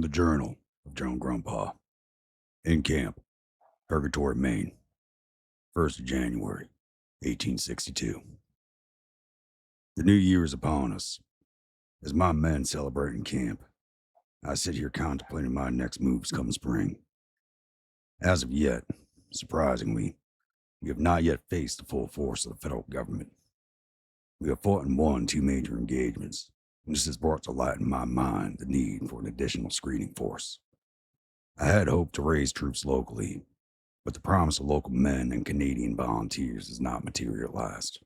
the Journal of Joan Gruntpa. In camp, Purgatory, Maine, 1st of January, 1862. The new year is upon us. As my men celebrate in camp, I sit here contemplating my next moves come spring. As of yet, surprisingly, we have not yet faced the full force of the federal government. We have fought and won 2 major engagements, and this has brought to light in my mind the need for an additional screening force. I had hoped to raise troops locally, but the promise of local men and Canadian volunteers has not materialized.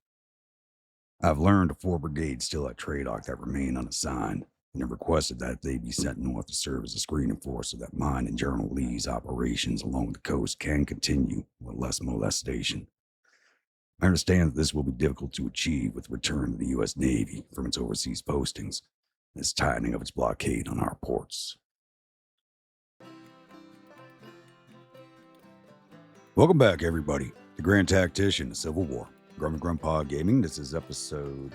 I've learned of 4 brigades still at Tradoc that remain unassigned, and have requested that they be sent north to serve as a screening force so that mine and General Lee's operations along the coast can continue with less molestation. I understand that this will be difficult to achieve with the return of the U.S. Navy from its overseas postings and its tightening of its blockade on our ports. Welcome back, everybody, to Grand Tactician, the Civil War. Gruntpa Gaming. This is episode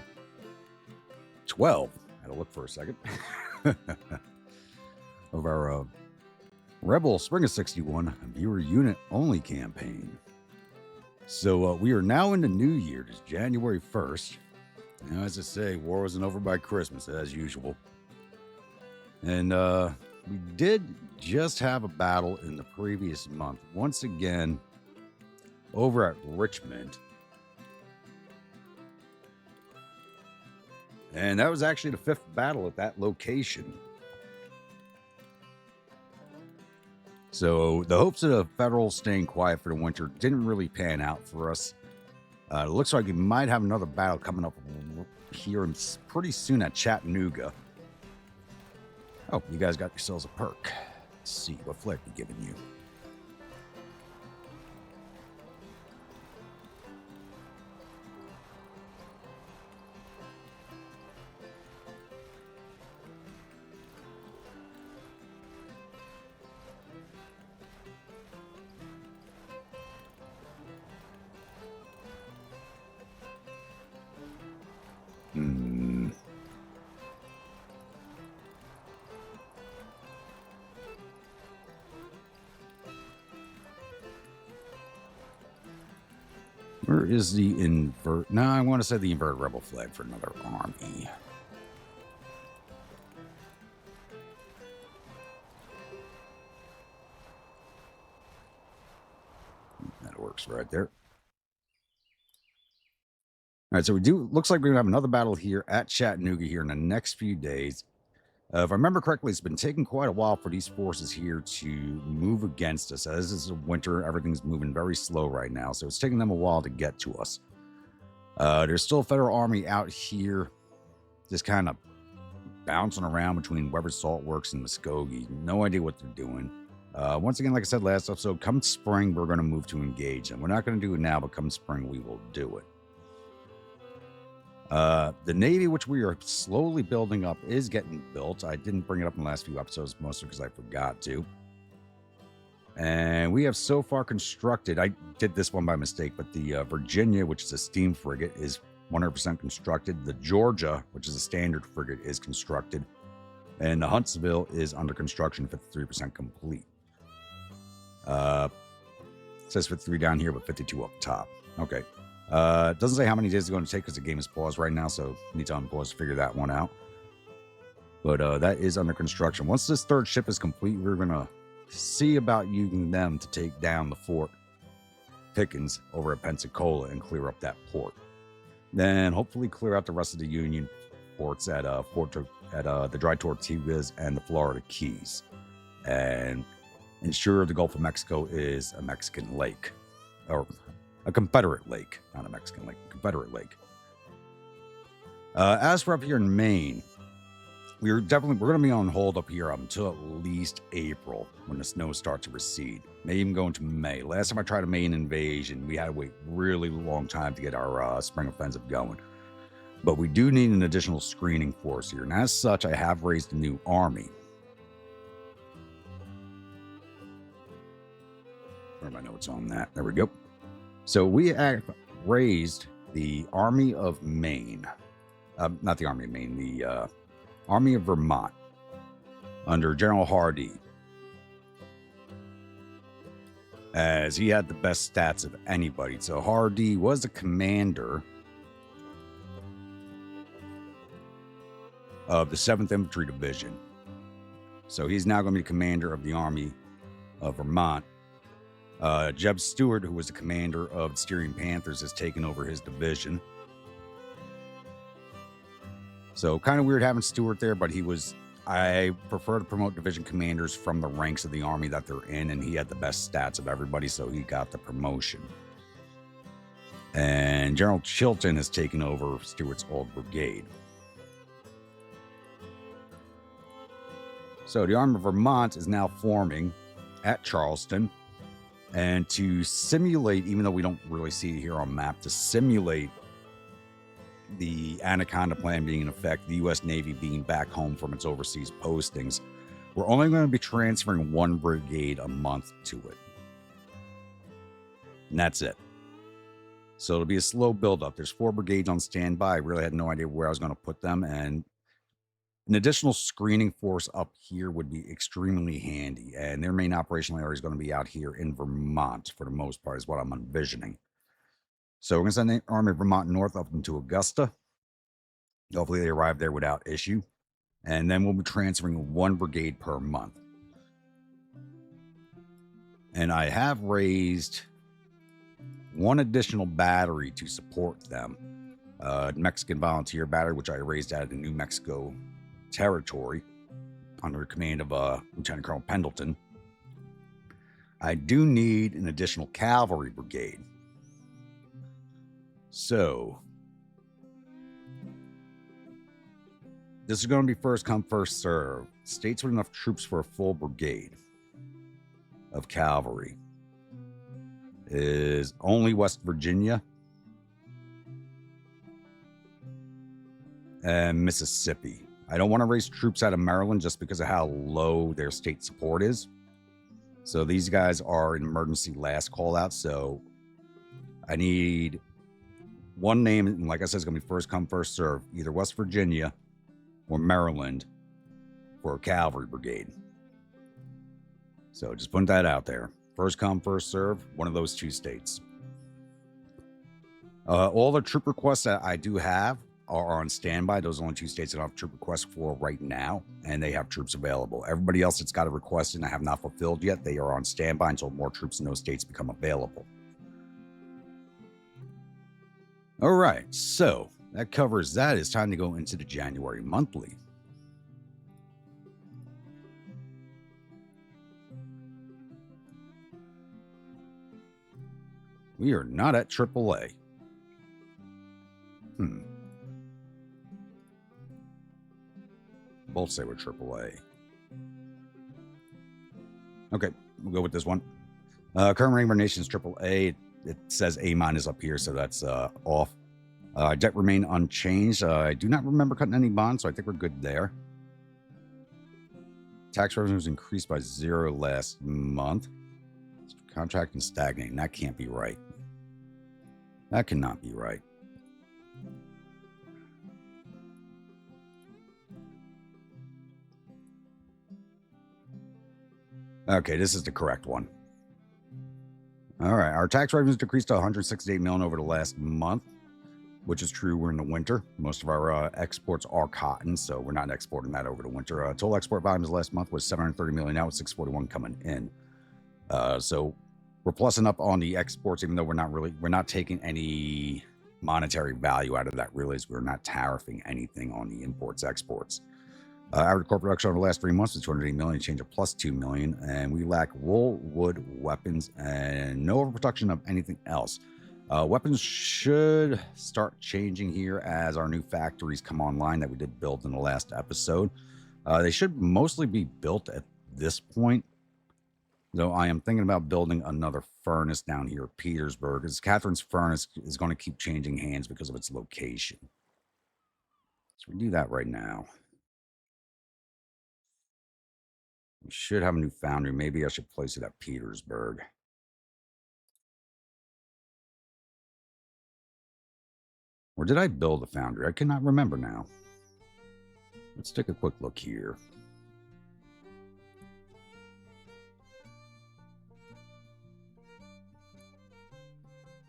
12. I had to look for a second. Of our Rebel Spring of 61 viewer unit only campaign. So we are now in the new year. It's January 1st. Now, as I say, war wasn't over by Christmas, as usual. And we did just have a battle in the previous month. Once again, over at Richmond. And that was actually the 5th battle at that location. So the hopes of the Federals staying quiet for the winter didn't really pan out for us. It looks like we might have another battle coming up here pretty soon at Chattanooga. Oh, you guys got yourselves a perk. Let's see what flag we're giving you. Where is the invert? No, I want to say the inverted rebel flag for another army. That works right there. All right, so looks like we're going to have another battle here at Chattanooga here in the next few days. If I remember correctly, it's been taking quite a while for these forces here to move against us. As this is winter, everything's moving very slow right now, so it's taking them a while to get to us. There's still a federal army out here just kind of bouncing around between Weber's Salt Works and Muskogee. No idea what they're doing. Once again, like I said last episode, come spring, we're going to move to engage them. We're not going to do it now, but come spring, we will do it. The Navy, which we are slowly building up, is getting built. I didn't bring it up in the last few episodes, mostly because I forgot to. And we have so far constructed, I did this one by mistake, but the Virginia, which is a steam frigate, is 100% constructed. The Georgia, which is a standard frigate, is constructed. And the Huntsville is under construction, 53% complete. It says 53 down here, but 52 up top. Okay. It doesn't say how many days it's going to take because the game is paused right now, so need to unpause to figure that one out. But that is under construction. Once this 3rd ship is complete, we're going to see about using them to take down the Fort Pickens over at Pensacola and clear up that port. Then hopefully clear out the rest of the Union ports at the Dry Tortugas and the Florida Keys, and ensure the Gulf of Mexico is a Mexican lake, or a Confederate lake, not a Mexican lake, a Confederate lake. As for up here in Maine, we're going to be on hold up here until at least April when the snow starts to recede. May even go into May. Last time I tried a Maine invasion, we had to wait really long time to get our spring offensive going. But we do need an additional screening force here, and as such, I have raised a new army. Where are my notes on that? There we go. So we have raised the Army of Maine. Not the Army of Maine, the Army of Vermont. under General Hardee, as he had the best stats of anybody. So Hardee was the commander of the 7th Infantry Division. So he's now going to be commander of the Army of Vermont. Jeb Stuart, who was the commander of the Styrian Panthers, has taken over his division. So kind of weird having Stuart there, but I prefer to promote division commanders from the ranks of the army that they're in, and he had the best stats of everybody, so he got the promotion. And General Chilton has taken over Stuart's old brigade. So the Army of Vermont is now forming at Charleston, and to simulate, even though we don't really see it here on map, to simulate the Anaconda Plan being in effect, the U.S. Navy being back home from its overseas postings, we're only going to be transferring 1 brigade a month to it. And that's it. So it'll be a slow buildup. There's 4 brigades on standby. I really had no idea where I was going to put them, and an additional screening force up here would be extremely handy, and their main operational area is going to be out here in Vermont for the most part, is what I'm envisioning. So we're going to send the Army of Vermont north up into Augusta. Hopefully they arrive there without issue. And then we'll be transferring 1 brigade per month. And I have raised 1 additional battery to support them. Mexican Volunteer Battery, which I raised out of the New Mexico territory under command of Lieutenant Colonel Pendleton. I do need an additional cavalry brigade. So this is going to be first come, first serve. States with enough troops for a full brigade of cavalry is only West Virginia and Mississippi. I don't want to raise troops out of Maryland just because of how low their state support is. So these guys are an emergency last call out. So I need 1 name, and like I said, it's going to be first come, first serve, either West Virginia or Maryland for a cavalry brigade. So just putting that out there. First come, first serve, one of those 2 states. All the troop requests that I do have are on standby. Those are only 2 states that I have troop requests for right now, and they have troops available. Everybody else that's got a request and I have not fulfilled yet, they are on standby until more troops in those states become available. All right, so that covers that. It's time to go into the January monthly. We are not at AAA. Both say we're AAA. Okay, we'll go with this one. Current rank of our nation is AAA. It says A- up here, so that's off. Debt remain unchanged. I do not remember cutting any bonds, so I think we're good there. Tax revenues increased by 0 last month. Contract and stagnating. That can't be right. That cannot be right. Okay, this is the correct one. All right, our tax revenues decreased to $168 million over the last month, which is true. We're in the winter. Most of our exports are cotton, so we're not exporting that over the winter. Total export volumes last month was $730 million. Now it's $641 coming in. So we're plussing up on the exports, even though we're not taking any monetary value out of that. Really, is we're not tariffing anything on the imports, exports. Average core production over the last 3 months is $280 million, change of plus $2 million, and we lack wool, wood, weapons, and no overproduction of anything else. Weapons should start changing here as our new factories come online that we did build in the last episode. They should mostly be built at this point, though I am thinking about building another furnace down here at Petersburg, because Catherine's furnace is going to keep changing hands because of its location. So we do that right now. We should have a new foundry. Maybe I should place it at Petersburg. Or did I build a foundry? I cannot remember now. Let's take a quick look here.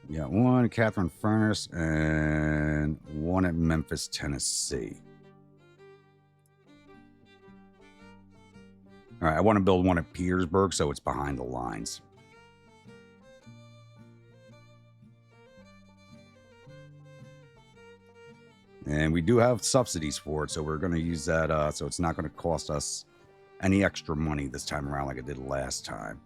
We got one at Catherine Furnace and one at Memphis, Tennessee. All right, I want to build one at Petersburg, so it's behind the lines. And we do have subsidies for it, so we're going to use that, so it's not going to cost us any extra money this time around like it did last time.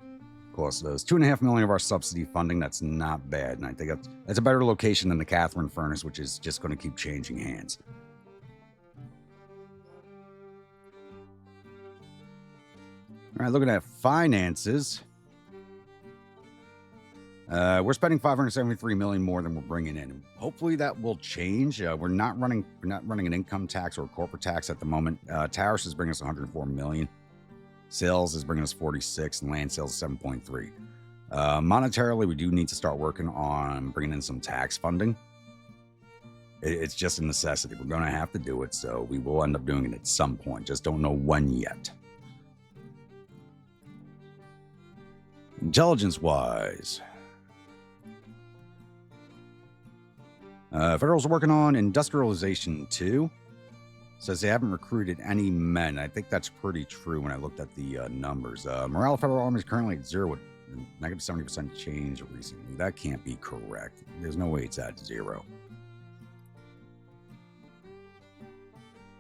Of course, those $2.5 million of our subsidy funding, that's not bad. And I think that's a better location than the Catherine Furnace, which is just going to keep changing hands. All right, looking at finances. We're spending $573 million more than we're bringing in. Hopefully that will change. We're not running an income tax or a corporate tax at the moment. Tariffs is bringing us $104 million. Sales is bringing us 46, and land sales is 7.3. Monetarily, we do need to start working on bringing in some tax funding. It's just a necessity. We're going to have to do it, so we will end up doing it at some point. Just don't know when yet. Intelligence-wise, Federals are working on industrialization 2. Says they haven't recruited any men. I think that's pretty true when I looked at the numbers. Morale of Federal Army is currently at 0 with negative 70% change recently. That can't be correct. There's no way it's at 0.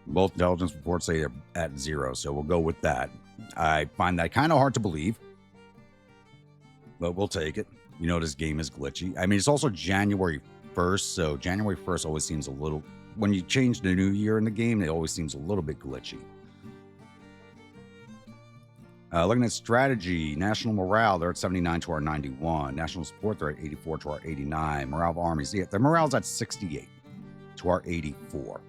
Both intelligence reports say they're at 0, so we'll go with that. I find that kind of hard to believe, but we'll take it. You know, this game is glitchy. I mean, it's also January 1st, so January 1st always seems a little... When you change the new year in the game, it always seems a little bit glitchy. Looking at strategy, national morale, they're at 79 to our 91. National support, they're at 84 to our 89. Morale of armies, yeah, their morale's at 68 to our 84.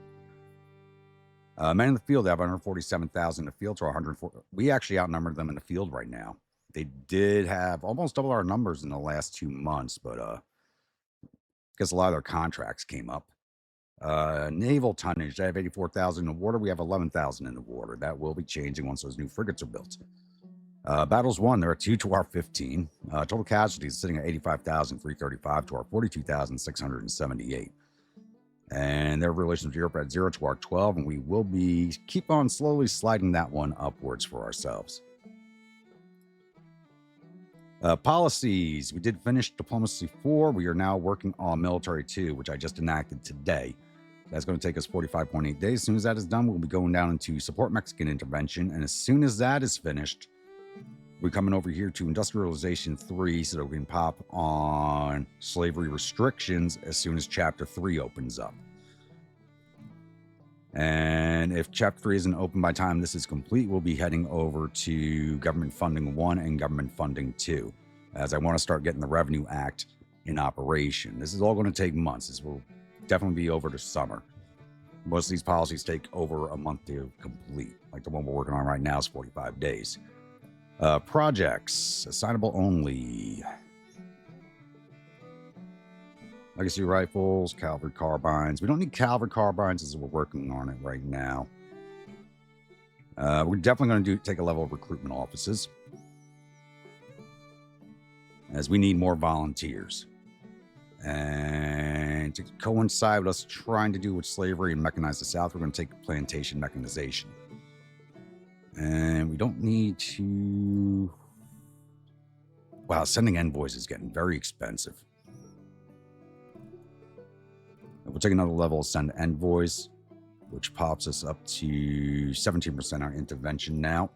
Men in the field, they have 147,000 in the field to our 104. We actually outnumbered them in the field right now. They did have almost double our numbers in the last 2 months, but because a lot of their contracts came up. Naval tonnage, they have 84,000 in the water. We have 11,000 in the water. That will be changing once those new frigates are built. Battles won, they're at 2 to our 15. Total casualties sitting at 85,335 to our 42,678. And their relations with Europe at 0 to our 12, and we will be keep on slowly sliding that one upwards for ourselves. Policies, we did finish Diplomacy 4. We are now working on Military 2, which I just enacted today. That's going to take us 45.8 days. As soon as that is done, we'll be going down into Support Mexican Intervention. And as soon as that is finished, we're coming over here to Industrialization 3 so that we can pop on slavery restrictions as soon as Chapter 3 opens up. And if Chapter 3 isn't open by time this is complete, we'll be heading over to Government Funding 1 and Government Funding 2, as I want to start getting the Revenue Act in operation. This is all going to take months. This will definitely be over the summer. Most of these policies take over a month to complete. Like the one we're working on right now is 45 days. Projects, assignable only. Legacy rifles, cavalry carbines. We don't need cavalry carbines as we're working on it right now. We're definitely going to take a level of recruitment offices, as we need more volunteers. And to coincide with us trying to do with slavery and mechanize the South, we're going to take plantation mechanization. And we don't need to... Wow, sending envoys is getting very expensive. We'll take another level of send envoys, which pops us up to 17% our intervention now.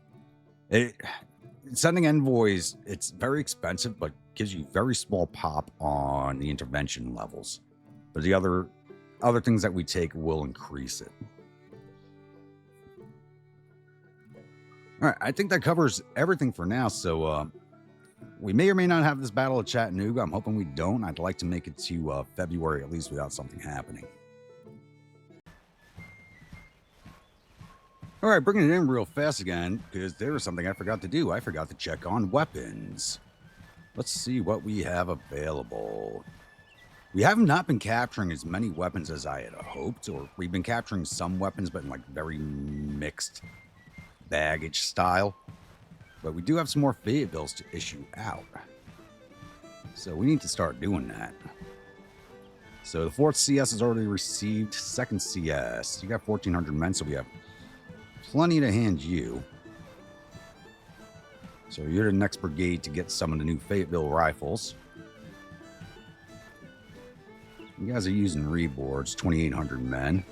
Sending envoys, it's very expensive, but gives you very small pop on the intervention levels. But the other things that we take will increase it. All right, I think that covers everything for now. So we may or may not have this battle at Chattanooga. I'm hoping we don't. I'd like to make it to February at least without something happening. All right, bringing it in real fast again, because there was something I forgot to do. I forgot to check on weapons. Let's see what we have available. We have not been capturing as many weapons as I had hoped, or we've been capturing some weapons, but in like very mixed baggage style. but we do have some more Fayettevilles to issue out. So we need to start doing that. So the 4th CS has already received 2nd CS. You got 1,400 men, so we have plenty to hand you. So you're the next brigade to get some of the new Fayetteville rifles. You guys are using reboards, 2,800 men.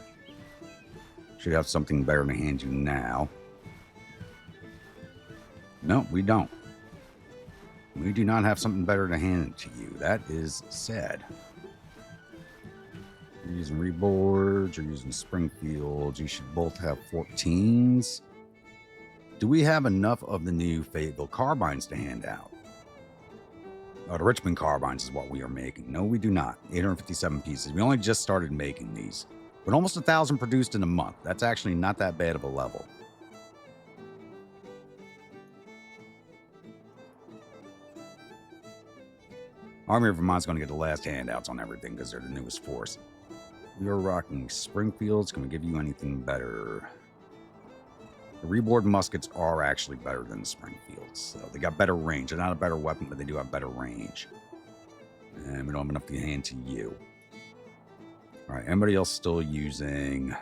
Should have something better to hand you now. No, we don't. We do not have something better to hand to you. That is sad. You're using reboards, you're using Springfields. You should both have 14s. Do we have enough of the new Fayetteville carbines to hand out? Oh, the Richmond carbines is what we are making. No, we do not. 857 pieces. We only just started making these. But almost 1,000 produced in a month. That's actually not that bad of a level. Army of Vermont's going to get the last handouts on everything because they're the newest force. We are rocking Springfields. Can we give you anything better? The reboard muskets are actually better than the Springfields. So they got better range. They're not a better weapon, but they do have better range. And we don't have enough to hand to you. All right, anybody else still using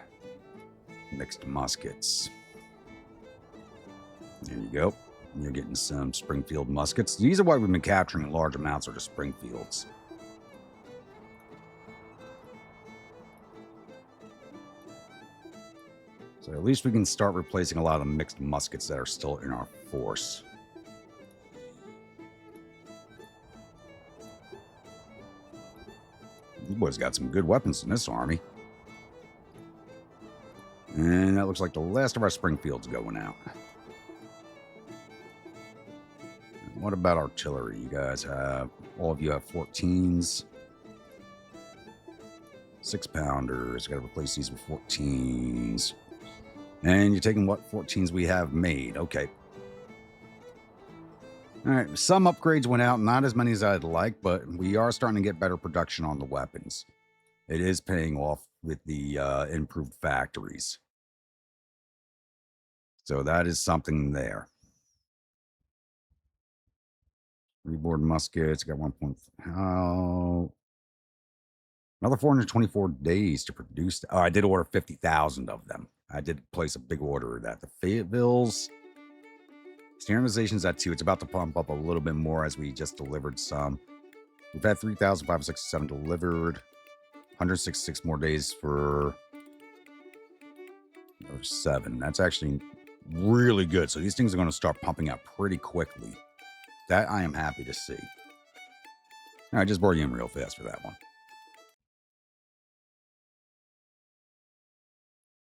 mixed muskets? There you go. You're getting some Springfield muskets. These are why we've been capturing large amounts of the Springfields. So at least we can start replacing a lot of the mixed muskets that are still in our force. You boys got some good weapons in this army. And that looks like the last of our Springfields going out. What about artillery? You guys have, all of you have 14s. 6-pounders. Got to replace these with 14s. And you're taking what 14s we have made. Okay. All right. Some upgrades went out. Not as many as I'd like, but we are starting to get better production on the weapons. It is paying off with the improved factories. So that is something there. Reboard muskets. Got 1 point. Oh. Another 424 days to produce. Oh, I did order 50,000 of them. I did place a big order of that. The Fayettevilles. Standardization's at 2. It's about to pump up a little bit more as we just delivered some. We've had 3,567 delivered. 166 more days for 7. That's actually really good. So these things are going to start pumping up pretty quickly. That I am happy to see. All right, just brought you in real fast for that one.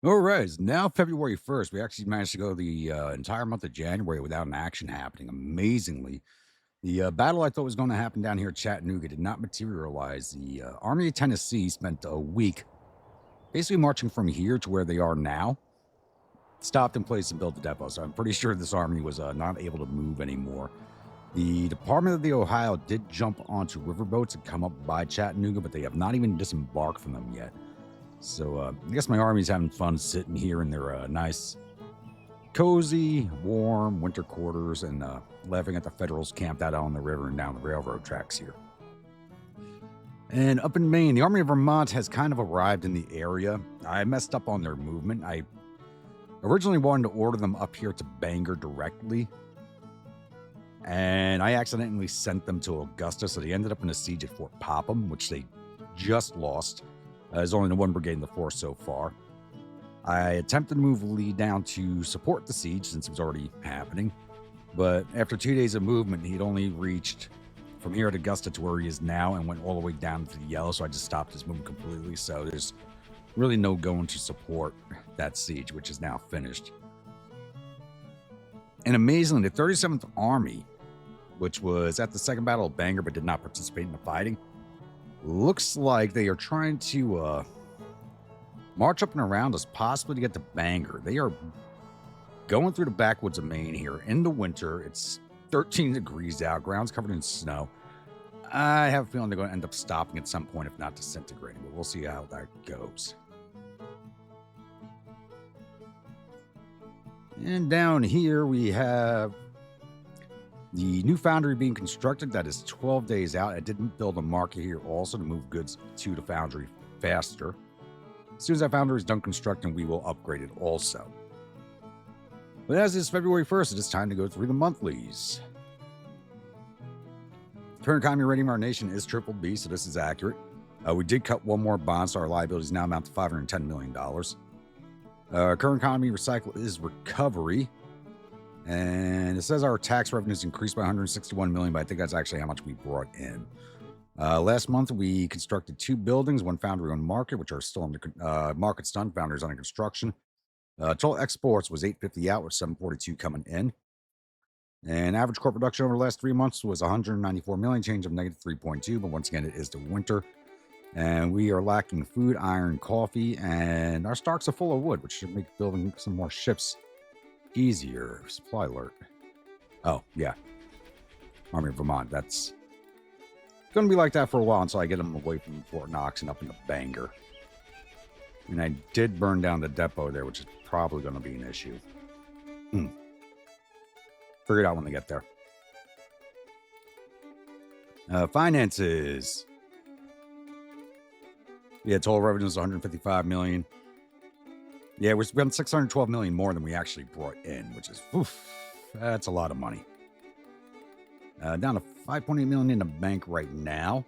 All right, it's now February 1st. We actually managed to go the entire month of January without an action happening. Amazingly, the battle I thought was going to happen down here at Chattanooga did not materialize. The Army of Tennessee spent a week basically marching from here to where they are now, stopped in place and built the depot. So I'm pretty sure this army was not able to move anymore. The Department of the Ohio did jump onto riverboats and come up by Chattanooga, but they have not even disembarked from them yet. So I guess my army's having fun sitting here in their nice, cozy, warm winter quarters and laughing at the Federals camped out on the river and down the railroad tracks here. And up in Maine, the Army of Vermont has kind of arrived in the area. I messed up on their movement. I originally wanted to order them up here to Bangor directly, and I accidentally sent them to Augusta, so they ended up in a siege at Fort Popham, which they just lost. There's only the 1 brigade in the force so far. I attempted to move Lee down to support the siege since it was already happening, but after 2 days of movement, he'd only reached from here at Augusta to where he is now and went all the way down to the yellow, so I just stopped his movement completely. So there's really no going to support that siege, which is now finished. And amazingly, the 37th Army, which was at the Second Battle of Bangor but did not participate in the fighting, looks like they are trying to march up and around us, possibly to get to Bangor. They are going through the backwoods of Maine here in the winter. It's 13 degrees out. Ground's covered in snow. I have a feeling they're going to end up stopping at some point, if not disintegrating, but we'll see how that goes. And down here we have The new foundry being constructed, that is 12 days out. I didn't build a market here also to move goods to the foundry faster. As soon as that foundry is done constructing, we will upgrade it also. But as is February 1st, it is time to go through the monthlies. Current economy rating of our nation is BBB, so this is accurate. We did cut one more bond, so our liabilities now amount to $510 million. Current economy recycle is recovery. And it says our tax revenues increased by $161 million, but I think that's actually how much we brought in. Last month, we constructed 2 buildings, one foundry, one market, which are still under market's done, foundry's under construction. Total exports was 850 out, with 742 coming in. And average core production over the last 3 months was 194 million, change of negative 3.2. But once again, it is the winter. And we are lacking food, iron, coffee, and our stocks are full of wood, which should make building some more ships easier. Supply alert. Oh, yeah. Army of Vermont. That's going to be like that for a while until I get them away from Fort Knox and up into Bangor. And I did burn down the depot there, which is probably going to be an issue. Figure it out when they get there. Finances. Yeah, total revenue is 155 million. Yeah, we spent 612 million more than we actually brought in, which is, that's a lot of money. Down to 5.8 million in the bank right now.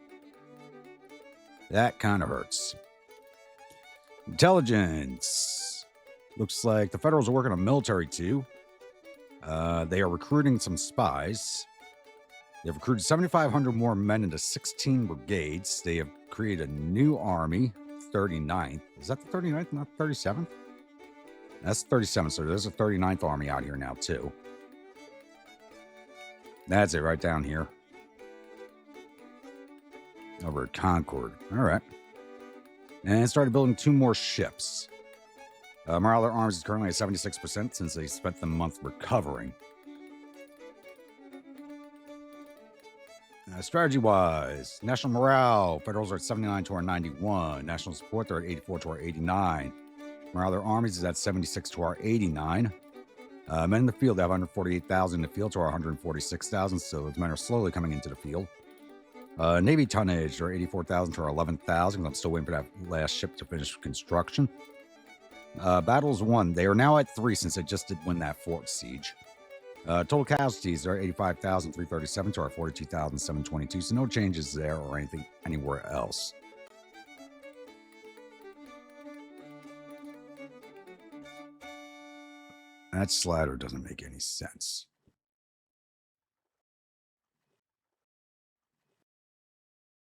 That kind of hurts. Intelligence. Looks like the Federals are working on military too. They are recruiting some spies. They've recruited 7,500 more men into 16 brigades. They have created a new army, 39th. Is that the 39th, not 37th? That's 37th, so there's a 39th army out here now, too. That's it, right down here. Over at Concord. All right. And started building 2 more ships. Morale of their arms is currently at 76% since they spent the month recovering. Strategy-wise, national morale, Federals are at 79 to our 91. National support, they're at 84 to our 89. Morale of their armies is at 76 to our 89. Men in the field, they have 148,000 in the field to our 146,000, so those men are slowly coming into the field. Navy tonnage, they're 84,000 to our 11,000. I'm still waiting for that last ship to finish construction. Battles won. They are now at 3 since they just did win that fort siege. Total casualties are 85,337 to our 42,722, so no changes there or anything anywhere else. That slider doesn't make any sense.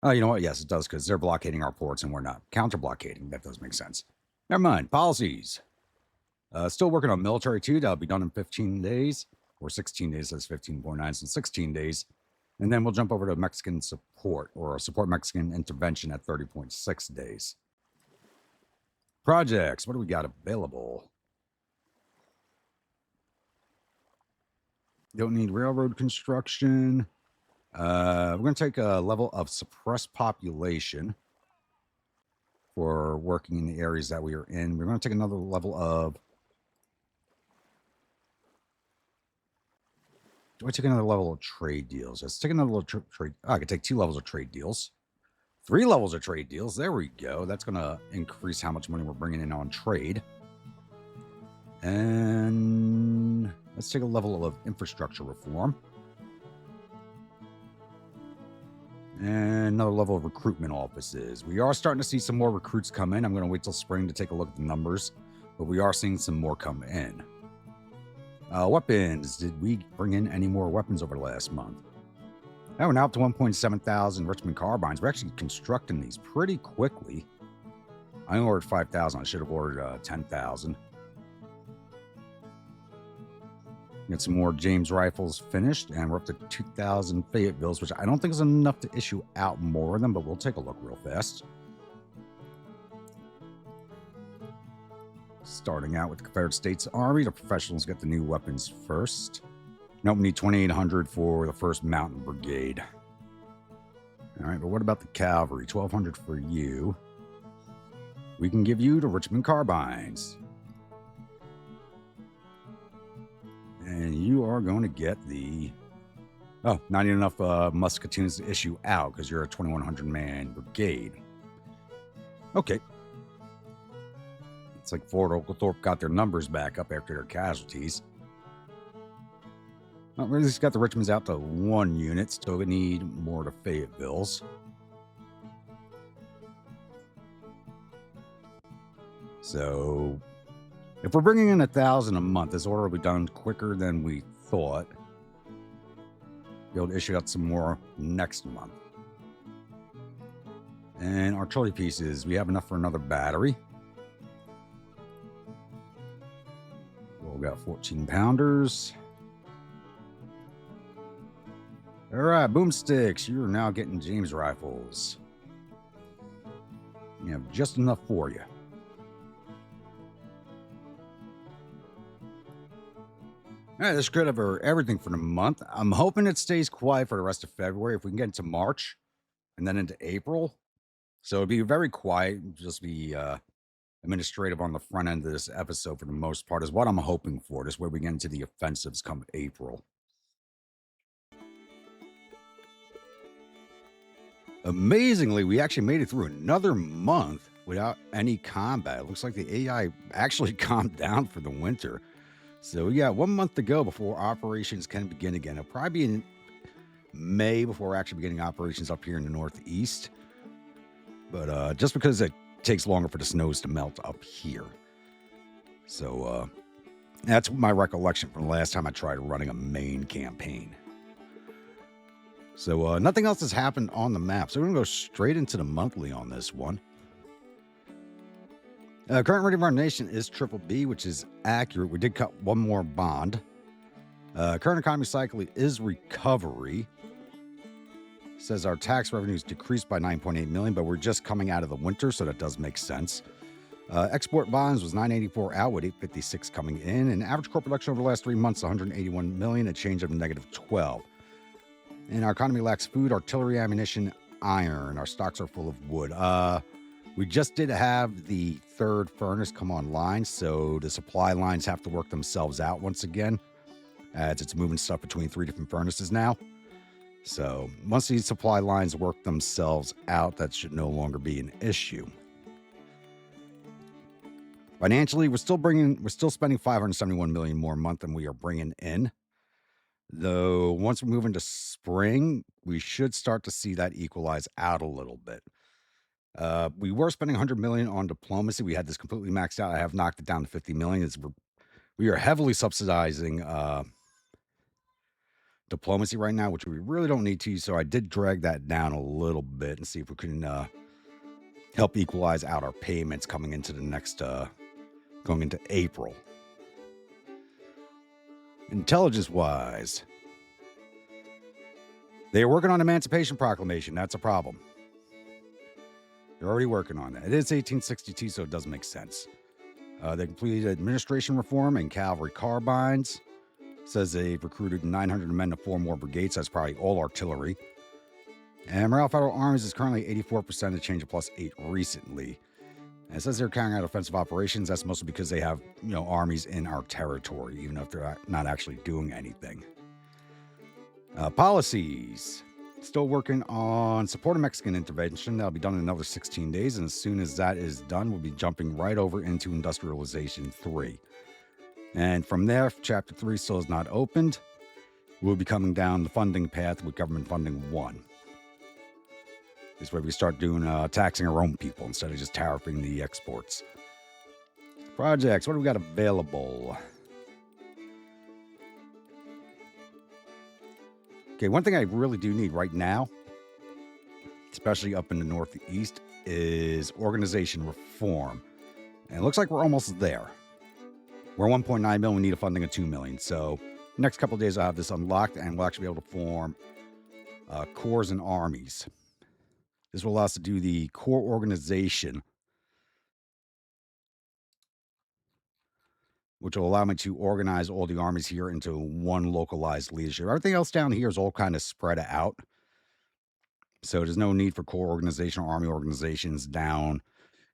Oh, you know what? Yes, it does, because they're blockading our ports and we're not. Counter-blockading. That does make sense. Never mind. Policies. Still working on military, too. That'll be done in 15 days. Or 16 days. That's 15.9. So 16 days. And then we'll jump over to Mexican support, or support Mexican intervention at 30.6 days. Projects. What do we got available? Don't need railroad construction. We're going to take a level of suppressed population for working in the areas that we are in. We're going to take another level of... Do I take another level of trade deals? Let's take another level of trade... Oh, I could take 2 levels of trade deals. 3 levels of trade deals. There we go. That's going to increase how much money we're bringing in on trade. And let's take a level of infrastructure reform. And another level of recruitment offices. We are starting to see some more recruits come in. I'm going to wait till spring to take a look at the numbers. But we are seeing some more come in. Weapons. Did we bring in any more weapons over the last month? Now we're now up to 1.7 thousand Richmond carbines. We're actually constructing these pretty quickly. I only ordered 5,000. I should have ordered 10,000. Get some more James rifles finished, and we're up to 2,000 Fayettevilles, which I don't think is enough to issue out more of them, but we'll take a look real fast. Starting out with the Confederate States Army, the professionals get the new weapons first. Nope, we need 2,800 for the 1st Mountain Brigade. All right, but what about the cavalry? 1,200 for you. We can give you the Richmond carbines. And you are going to get the Oh, not even enough musketoons to issue out because you're a 2,100 man brigade. Okay. It's like Fort Oglethorpe got their numbers back up after their casualties. Well, we just got the Richmonds out to 1 unit, so we need more to Fayetteville's. So, if we're bringing in 1,000 a month, this order will be done quicker than we thought. Be able to issue out some more next month. And artillery pieces, we have enough for another battery. We've got 14 pounders. All right, boomsticks, you're now getting James rifles. You have just enough for you. All right, that's good over everything for the month. I'm hoping it stays quiet for the rest of February. If we can get into March and then into April. So it'd be very quiet, just be administrative on the front end of this episode for the most part is what I'm hoping for. This way we get into the offensives come April. Amazingly, we actually made it through another month without any combat. It looks like the AI actually calmed down for the winter. So we got 1 month to go before operations can begin again. It'll probably be in May before we're actually beginning operations up here in the Northeast. But just because it takes longer for the snows to melt up here. So that's my recollection from the last time I tried running a Maine campaign. So nothing else has happened on the map. So we're going to go straight into the monthly on this one. Current rating of our nation is BBB, which is accurate. We did cut one more bond. Current economy cycle is recovery. Says our tax revenues decreased by 9.8 million, but we're just coming out of the winter, so that does make sense. Export bonds was 984 out with 856 coming in, and average corporate production over the last 3 months 181 million, a change of -12. And our economy lacks food, artillery, ammunition, iron. Our stocks are full of wood. We just did have the third furnace come online, so the supply lines have to work themselves out once again, as it's moving stuff between 3 different furnaces now. So once these supply lines work themselves out, that should no longer be an issue. Financially, we're still spending 571 million more a month than we are bringing in. Though once we move into spring, we should start to see that equalize out a little bit. We were spending 100 million on diplomacy. We had this completely maxed out. I have knocked it down to 50 million. We are heavily subsidizing diplomacy right now, which we really don't need to. So I did drag that down a little bit and see if we can help equalize out our payments coming into the next, going into April. Intelligence-wise, they are working on Emancipation Proclamation. That's a problem. They're already working on that. It is 1862, so it does make sense. They completed administration reform and cavalry carbines. Says they've recruited 900 men to 4 more brigades. That's probably all artillery. And morale federal armies is currently 84%, a change of +8 recently. And it says they're carrying out offensive operations. That's mostly because they have, armies in our territory, even if they're not actually doing anything. Policies. Still working on supporting Mexican intervention. That'll be done in another 16 days. And as soon as that is done, we'll be jumping right over into Industrialization 3. And from there, if Chapter 3 still is not opened, we'll be coming down the funding path with Government Funding 1. This way we start doing taxing our own people instead of just tariffing the exports. Projects, what do we got available? Okay, one thing I really do need right now, especially up in the Northeast, is organization reform. And it looks like we're almost there. We're 1.9 million, we need a funding of 2 million. So next couple of days I'll have this unlocked and we'll actually be able to form corps and armies. This will allow us to do the core organization, which will allow me to organize all the armies here into one localized leadership. Everything else down here is all kind of spread out. So there's no need for core organization or army organizations down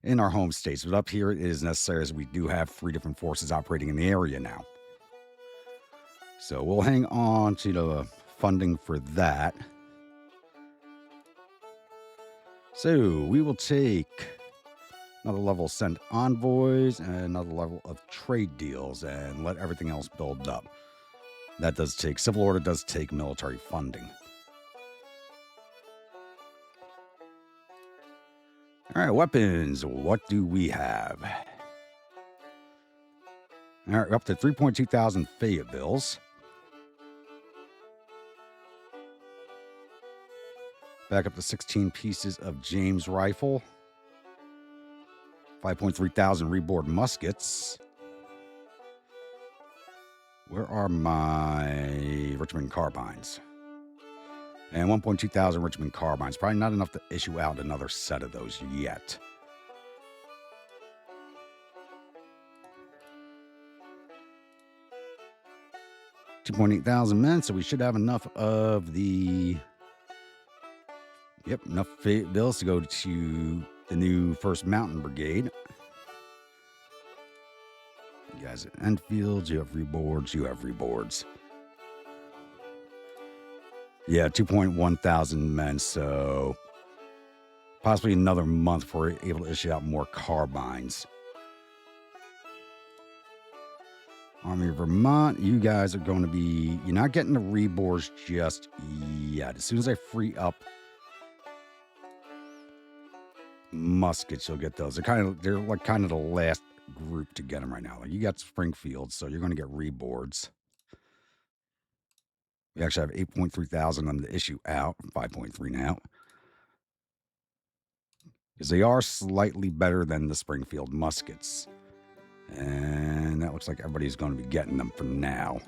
in our home states. But up here it is necessary as we do have 3 different forces operating in the area now. So we'll hang on to the funding for that. So we will take another level of send envoys and another level of trade deals and let everything else build up. That does take, civil order does take military funding. All right, weapons. What do we have? All right, we're up to 3.2 thousand Fayettevilles. Back up to 16 pieces of James rifle. 5.3 thousand reboard muskets. Where are my Richmond carbines? And 1.2 thousand Richmond carbines. Probably not enough to issue out another set of those yet. 2.8 thousand men, so we should have enough of the... Yep, enough bills to go to the new 1st Mountain Brigade. You guys at Enfields, you have reboards, you have reboards. Yeah, 2.1 thousand men, so possibly another month before we're able to issue out more carbines. Army of Vermont, you guys are going to be... You're not getting the reboards just yet. As soon as I free up muskets, you'll get those. They're like kind of the last group to get them right now. Like you got Springfield, so you're going to get reboards. We actually have 8.3 thousand of them to issue out. 5.3 now. Because they are slightly better than the Springfield muskets. And that looks like everybody's going to be getting them for now.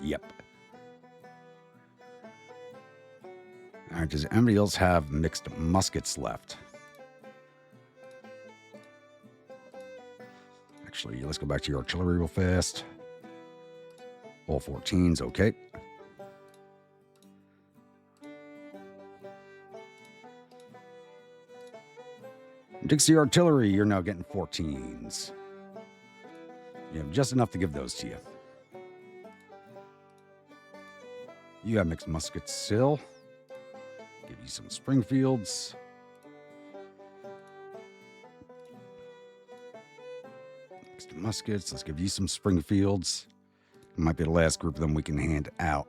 Yep. All right, does anybody else have mixed muskets left? Actually, let's go back to your artillery real fast. All 14s, okay. Dixie Artillery, you're now getting 14s. You have just enough to give those to you. You have mixed muskets still. Give you some Springfields. Mixed muskets, let's give you some Springfields. Might be the last group of them we can hand out.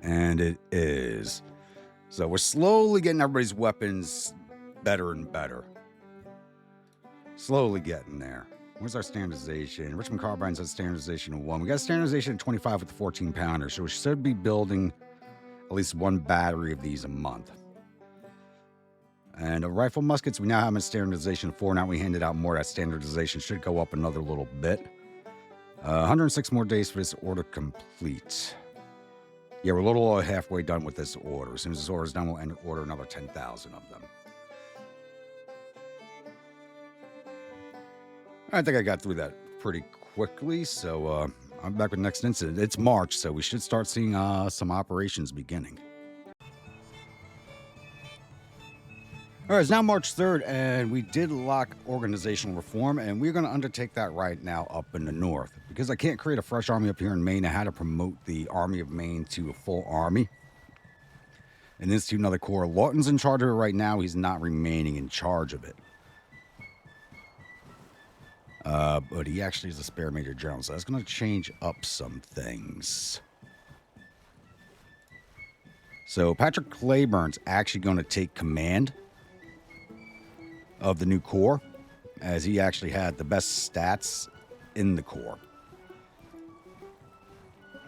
And it is. So we're slowly getting everybody's weapons better and better. Slowly getting there. Where's our standardization? Richmond Carbines has standardization of 1. We got standardization of 25 with the 14 pounder. So we should be building at least one battery of these a month. And rifle muskets, we now have a standardization of 4. Now we handed out more. That standardization should go up another little bit. 106 more days for this order complete. Yeah, we're a little halfway done with this order. As soon as this order is done, we'll order another 10,000 of them. I think I got through that pretty quickly, so I'm back with the next incident. It's March, so we should start seeing some operations beginning. All right, it's now March 3rd, and we did lock organizational reform, and we're going to undertake that right now up in the north. Because I can't create a fresh army up here in Maine, I had to promote the Army of Maine to a full army and institute another corps. Lawton's in charge of it right now. He's not remaining in charge of it. But he actually is a spare major general, so that's going to change up some things. So Patrick Claiborne's actually going to take command of the new corps, as he actually had the best stats in the corps.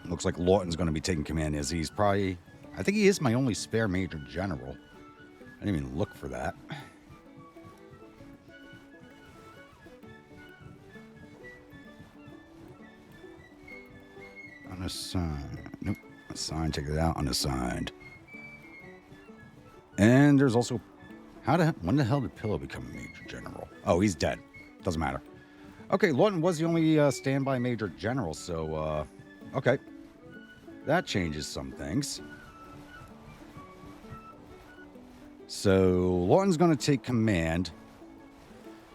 Looks like Lawton's going to be taking command, as he's probably... I think he is my only spare major general. I didn't even look for that. Unassigned. Nope. Assigned. Take it out. Unassigned. And there's also... When the hell did Pillow become a major general? Oh, he's dead. Doesn't matter. Okay, Lawton was the only standby major general, so... okay. That changes some things. So, Lawton's going to take command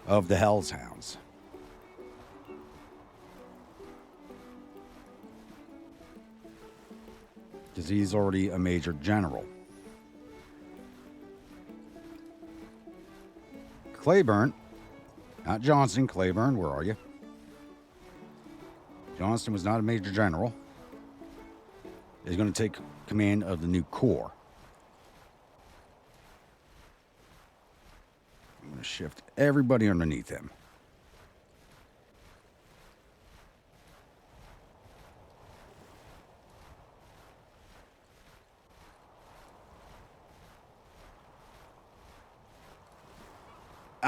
of the Hell's Hounds. because he's already a major general. Claiborne, not Johnston, Claiborne, where are you? Johnston was not a major general. He's going to take command of the new corps. I'm going to shift everybody underneath him.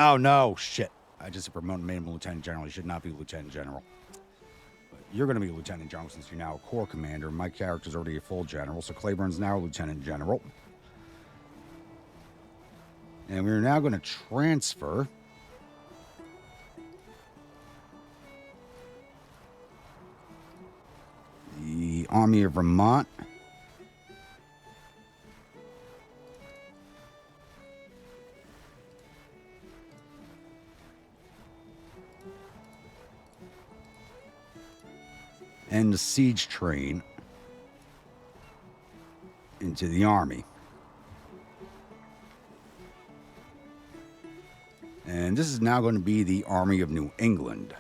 Oh, no, shit. I just promoted made him lieutenant general. He should not be lieutenant general. But you're going to be lieutenant general since you're now a corps commander. My character's already a full general, so Claiborne's now a lieutenant general. And we're now going to transfer the Army of Vermont and the siege train into the army. And this is now going to be the Army of New England.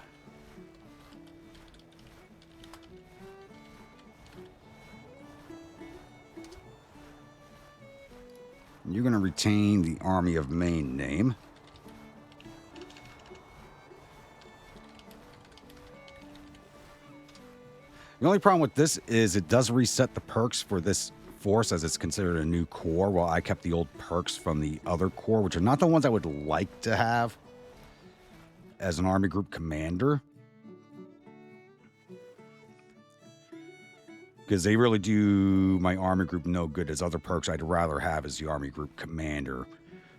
You're going to retain the Army of Maine name. The only problem with this is it does reset the perks for this force as it's considered a new corps, while I kept the old perks from the other corps, which are not the ones I would like to have as an army group commander. Because they really do my army group no good, as other perks I'd rather have as the army group commander,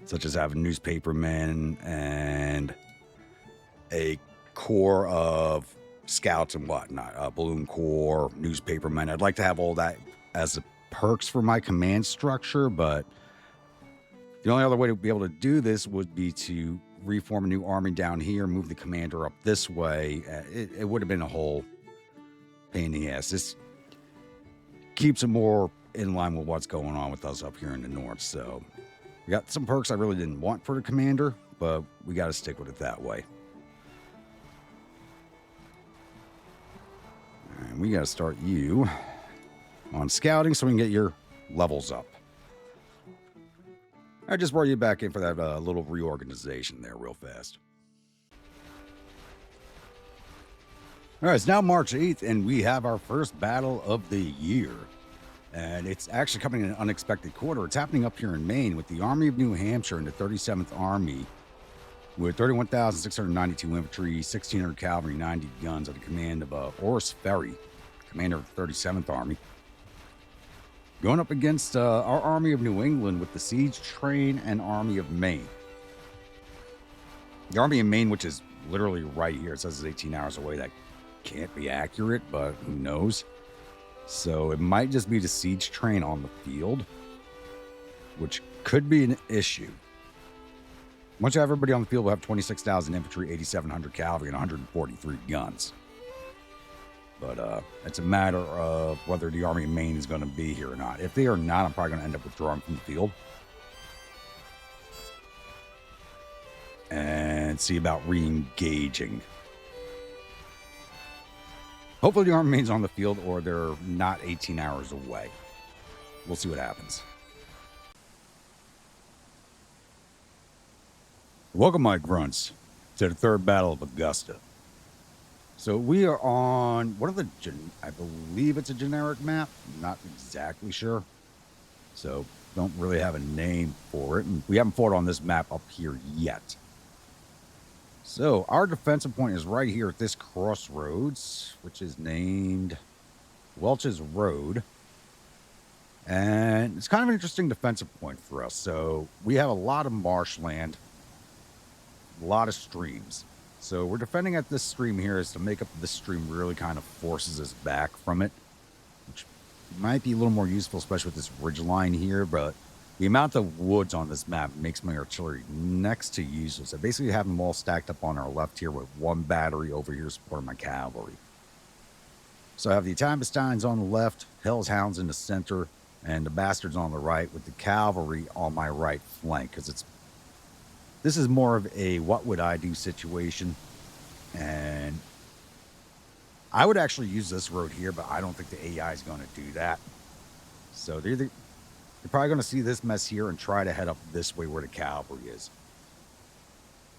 such as having newspapermen and a corps of scouts and whatnot, a balloon corps, newspapermen. I'd like to have all that as the perks for my command structure, but the only other way to be able to do this would be to reform a new army down here, move the commander up this way. It would have been a whole pain in the ass. This keeps it more in line with what's going on with us up here in the north. So we got some perks I really didn't want for the commander, but we got to stick with it that way. And we got to start you on scouting so we can get your levels up. I just brought you back in for that little reorganization there real fast. All right, it's now March 8th, and we have our first battle of the year. And it's actually coming in an unexpected quarter. It's happening up here in Maine with the Army of New Hampshire and the 37th Army with 31,692 infantry, 1,600 cavalry, 90 guns under command of Horace Ferry, commander of the 37th Army. Going up against our Army of New England with the siege train and Army of Maine. The Army of Maine, which is literally right here, it says it's 18 hours away. That can't be accurate, but who knows? So it might just be the siege train on the field, which could be an issue. Once you have everybody on the field, we'll have 26,000 infantry, 8,700 cavalry, and 143 guns. But it's a matter of whether the Army of Maine is going to be here or not. If they are not, I'm probably going to end up withdrawing from the field and see about re-engaging. Hopefully the Army of Maine's on the field, or they're not 18 hours away. We'll see what happens. Welcome, my grunts, to the third battle of Augusta. So we are on one of the, I believe it's a generic map. I'm not exactly sure. So don't really have a name for it. And we haven't fought on this map up here yet. So our defensive point is right here at this crossroads, which is named Welch's Road. And it's kind of an interesting defensive point for us. So we have a lot of marshland, a lot of streams. So we're defending at this stream here is to make up this stream really kind of forces us back from it, which might be a little more useful, especially with this ridge line here. But the amount of woods on this map makes my artillery next to useless. I basically have them all stacked up on our left here with one battery over here supporting my cavalry. So I have the Italian battalions on the left, Hell's Hounds in the center, and the Bastards on the right, with the cavalry on my right flank. Because this is more of a what would I do situation, and I would actually use this road here, but I don't think the AI is going to do that. So they're probably going to see this mess here and try to head up this way where the cavalry is.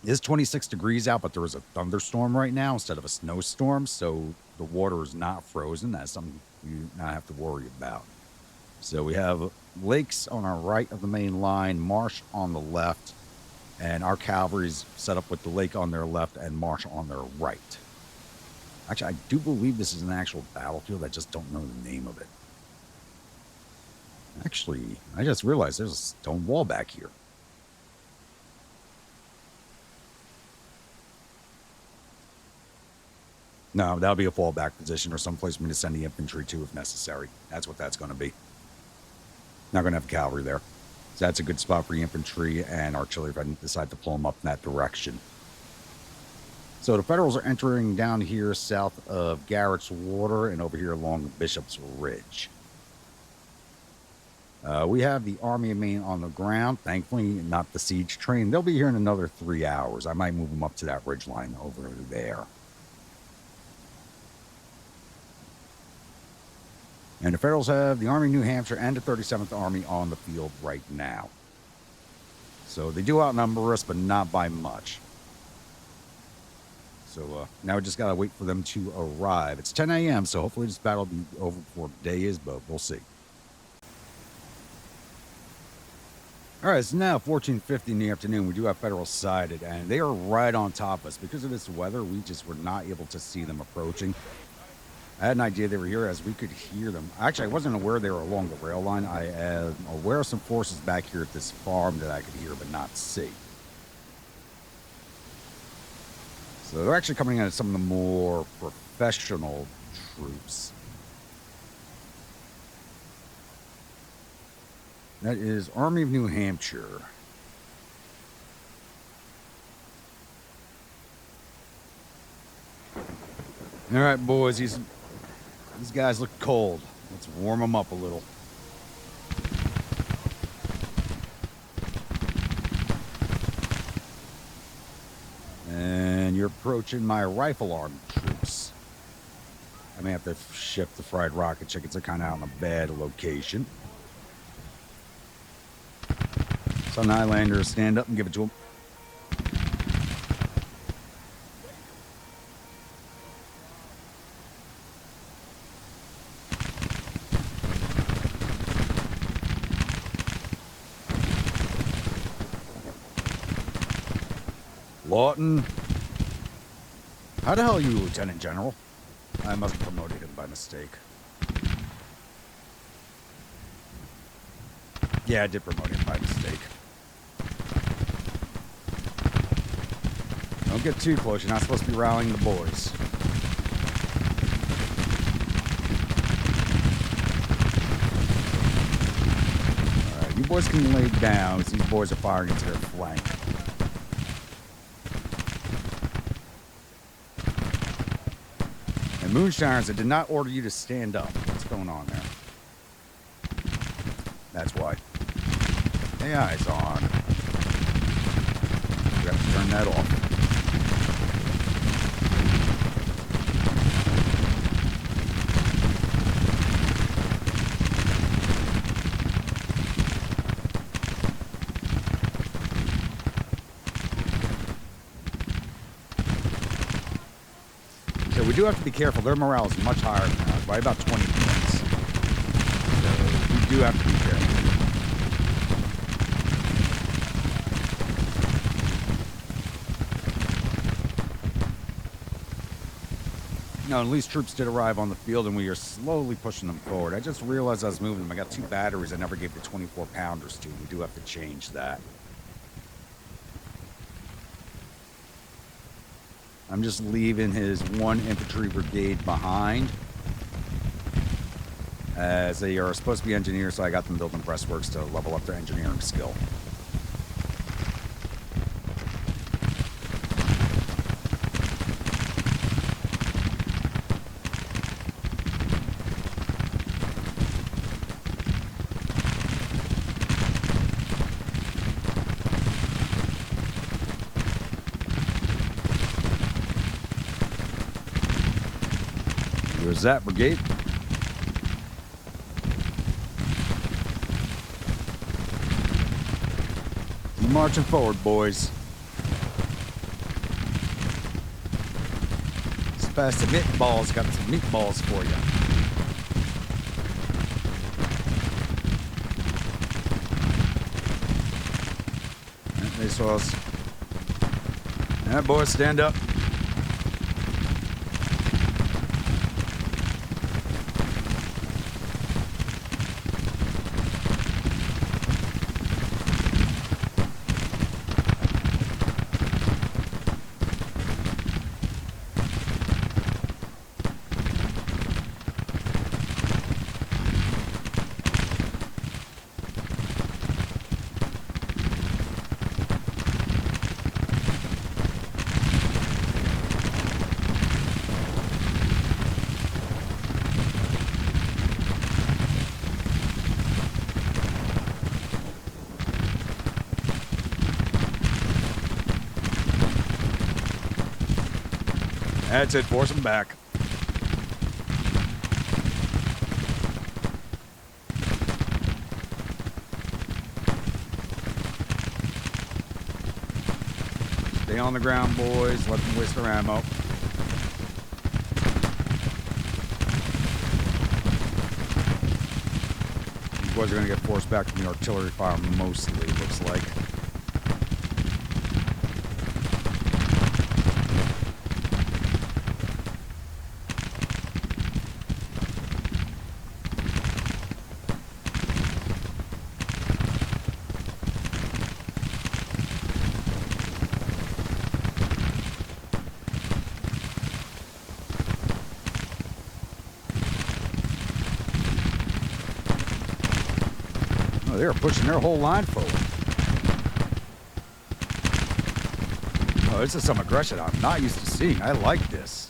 It is 26 degrees out, but there is a thunderstorm right now instead of a snowstorm, so the water is not frozen. That's something you not have to worry about. So we have lakes on our right of the main line, marsh on the left, and our cavalry's set up with the lake on their left and marsh on their right. Actually, I do believe this is an actual battlefield. I just don't know the name of it. Actually, I just realized there's a stone wall back here. No, that'll be a fallback position or someplace for me to send the infantry to if necessary. That's what that's going to be. Not going to have cavalry there. So that's a good spot for the infantry and artillery if I decide to pull them up in that direction. So the Federals are entering down here south of Garrett's Water and over here along Bishop's Ridge. We have the Army of Maine on the ground. Thankfully, not the siege train. They'll be here in another 3 hours. I might move them up to that ridge line over there. And the Federals have the Army of New Hampshire and the 37th Army on the field right now. So they do outnumber us, but not by much. So now we just got to wait for them to arrive. It's 10 a.m., so hopefully this battle will be over before day is, but we'll see. All right, it's now 14:50 in the afternoon. We do have Federals sighted, and they are right on top of us. Because of this weather, we just were not able to see them approaching. I had an idea they were here as we could hear them. Actually, I wasn't aware they were along the rail line. I am aware of some forces back here at this farm that I could hear but not see. So they're actually coming in at some of the more professional troops. That is Army of New Hampshire. All right, boys, these guys look cold. Let's warm them up a little. And you're approaching my rifle arm troops. I may have to shift the fried rocket chickens. They're kind of out in a bad location. Sun Highlander, stand up and give it to him. Lawton. How the hell are you, Lieutenant General? I must have promoted him by mistake. Yeah, I did promote him by mistake. Don't get too close. You're not supposed to be rallying the boys. Alright, you boys can lay down as these boys are firing into their flank. And Moonshiners, I did not order you to stand up. What's going on there? That's why. AI's on. We have to turn that off. So we do have to be careful. Their morale is much higher than ours, by about 20 points. So we do have to be careful. No, at least troops did arrive on the field, and we are slowly pushing them forward. I just realized I was moving them. I got 2 batteries I never gave the 24-pounders to. We do have to change that. I'm just leaving his 1 infantry brigade behind, as they are supposed to be engineers, so I got them building breastworks to level up their engineering skill. Where's that brigade? Keep marching forward, boys. Spicy meatballs got some meatballs for you. They saw us. Yeah, boys, stand up. That's it, force them back. Stay on the ground, boys. Let them waste their ammo. You boys are going to get forced back from the artillery fire mostly, it looks like. Oh, they were pushing their whole line forward. Oh, this is some aggression I'm not used to seeing. I like this.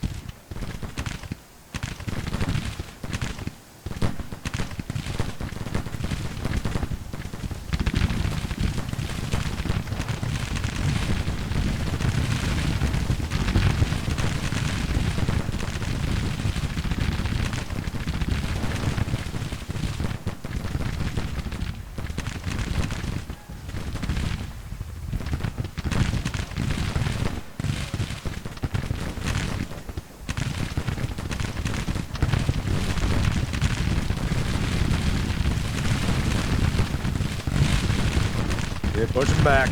They're pushing back.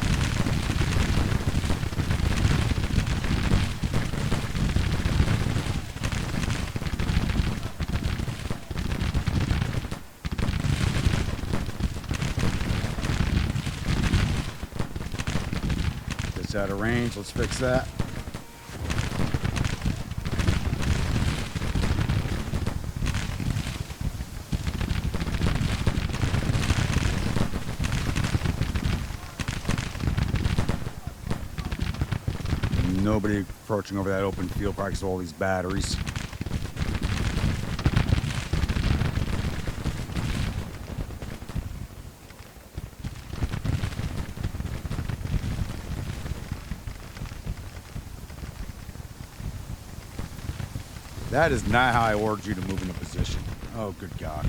It's out of range. Let's fix that. Nobody approaching over that open field, probably because of all these batteries. That is not how I ordered you to move into position. Oh, good God.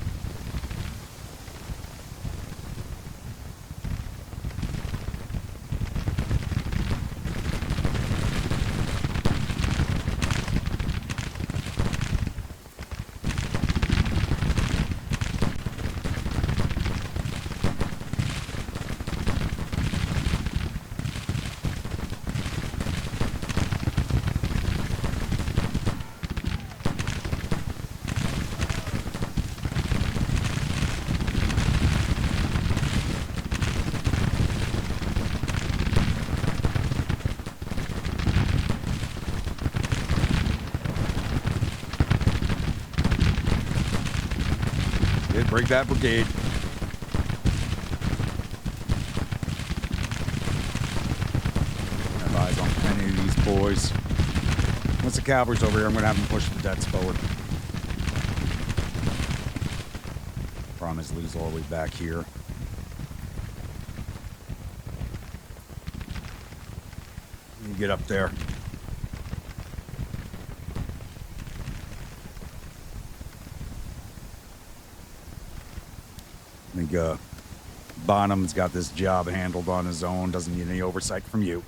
Break that brigade. Have eyes on any of these boys. Once the cavalry's over here, I'm going to have them push the Dets forward. Problem is, Lee's all the way back here. You get up there. think Bonham's got this job handled on his own, doesn't need any oversight from you.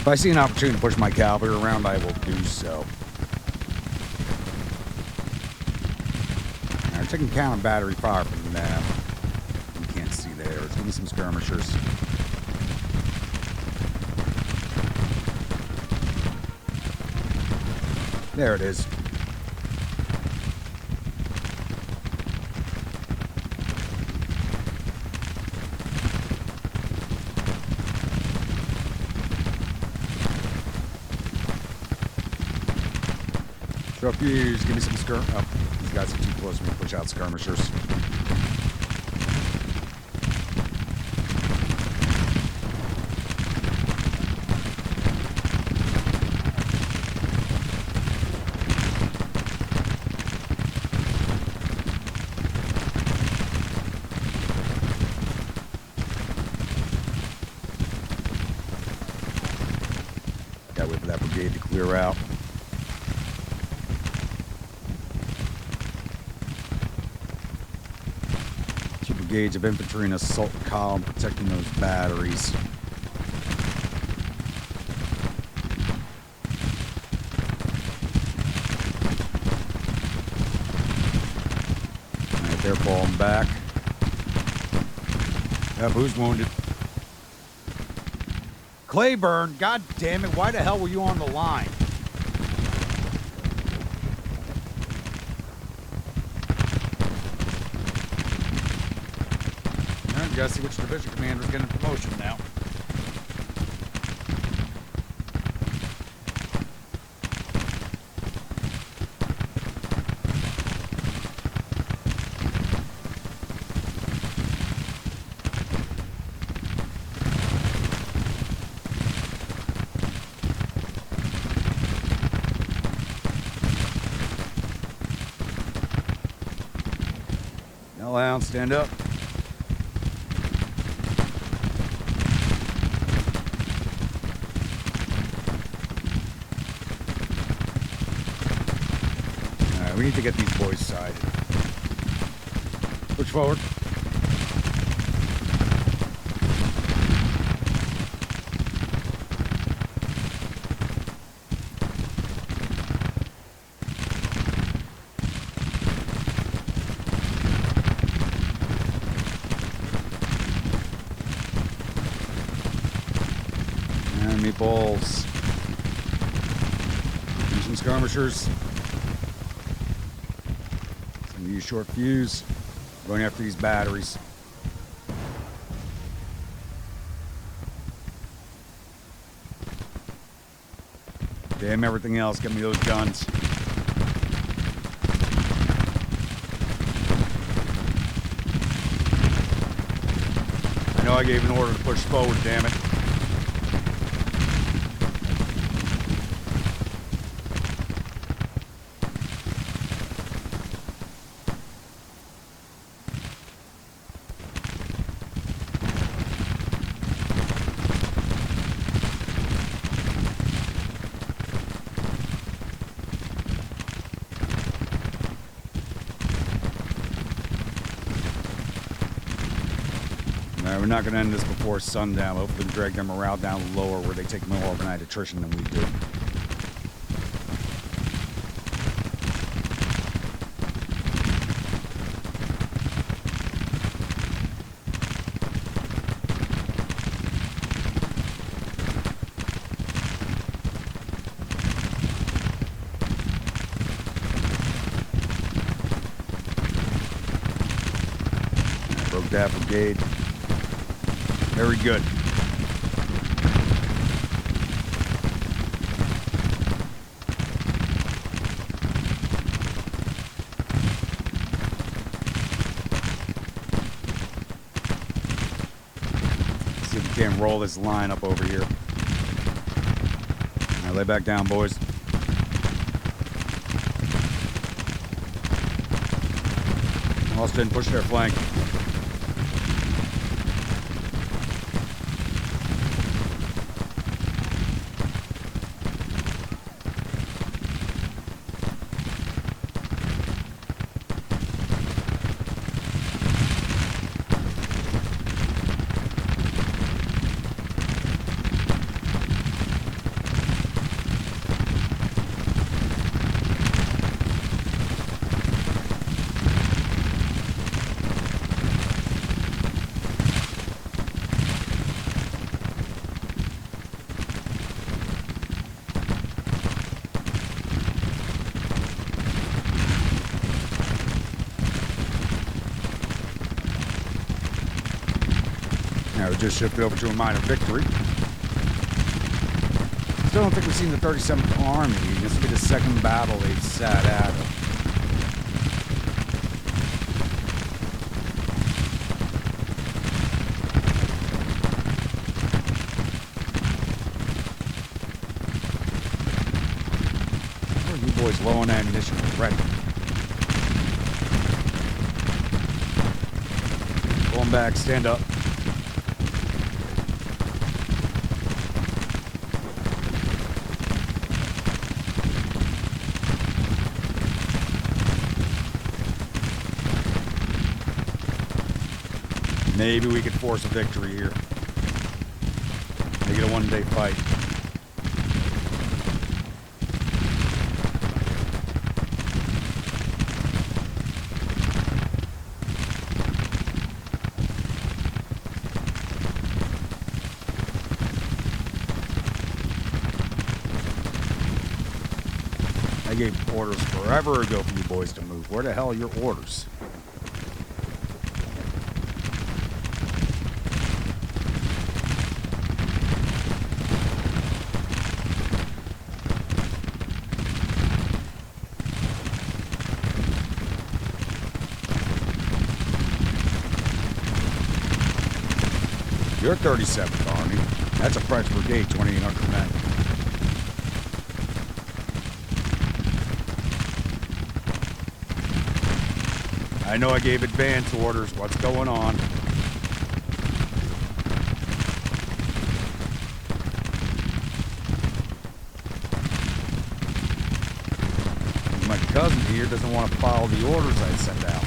If I see an opportunity to push my cavalry around, I will do so. Alright, taking count of battery fire from them. You can't see there. Let's give me some skirmishers. There it is. Fuse, give me some Oh, these guys are too close for me to push out skirmishers. Gotta wait for that brigade to clear out. Brigades of infantry and assault column protecting those batteries. Alright, they're falling back. Yep, who's wounded? Claiborne, god damn it, why the hell were you on the line? Gotta see which division commander's getting a promotion now. Hellhound, stand up. We need to get these boys sided. Push forward. Enemy balls. Use some skirmishers. Use short fuse. Going after these batteries. Damn everything else. Get me those guns. I know I gave an order to push forward, damn it. We're not going to end this before sundown. Hopefully drag their morale down lower where they take more overnight attrition than we do. that brigade. Very good. See if we can roll this line up over here. All right, lay back down, boys. Austin, push their flank. Now we just shifted over to a minor victory. Still don't think we've seen the 37th Army. This will be the second battle they've sat at. Where are you boys low on ammunition already? Going back, stand up. Maybe we could force a victory here. Make it a one-day fight. I gave orders forever ago for you boys to move. Where the hell are your orders? You're 37th Army. That's a French brigade, 2,800 men. I know I gave advance orders. What's going on? My cousin here doesn't want to follow the orders I sent out.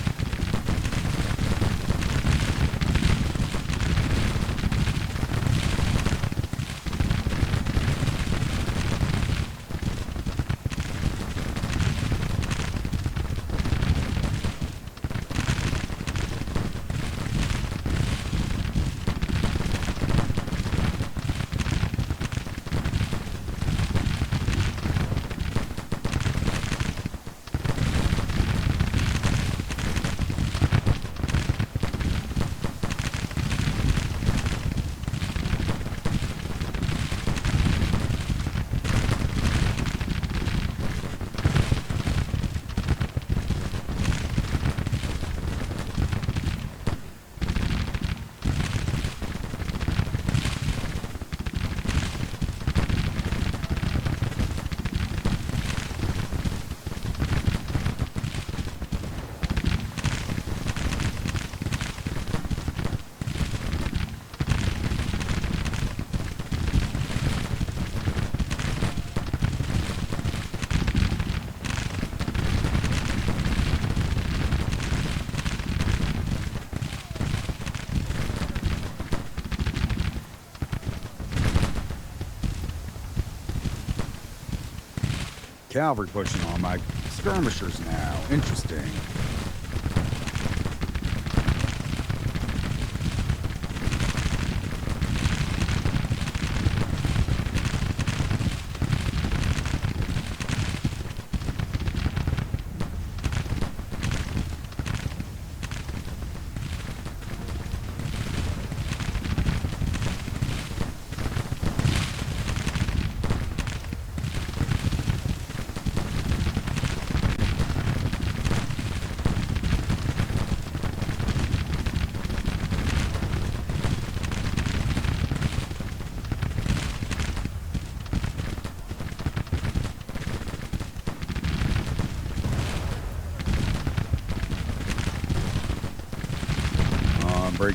Cavalry pushing on my skirmishers now. Interesting.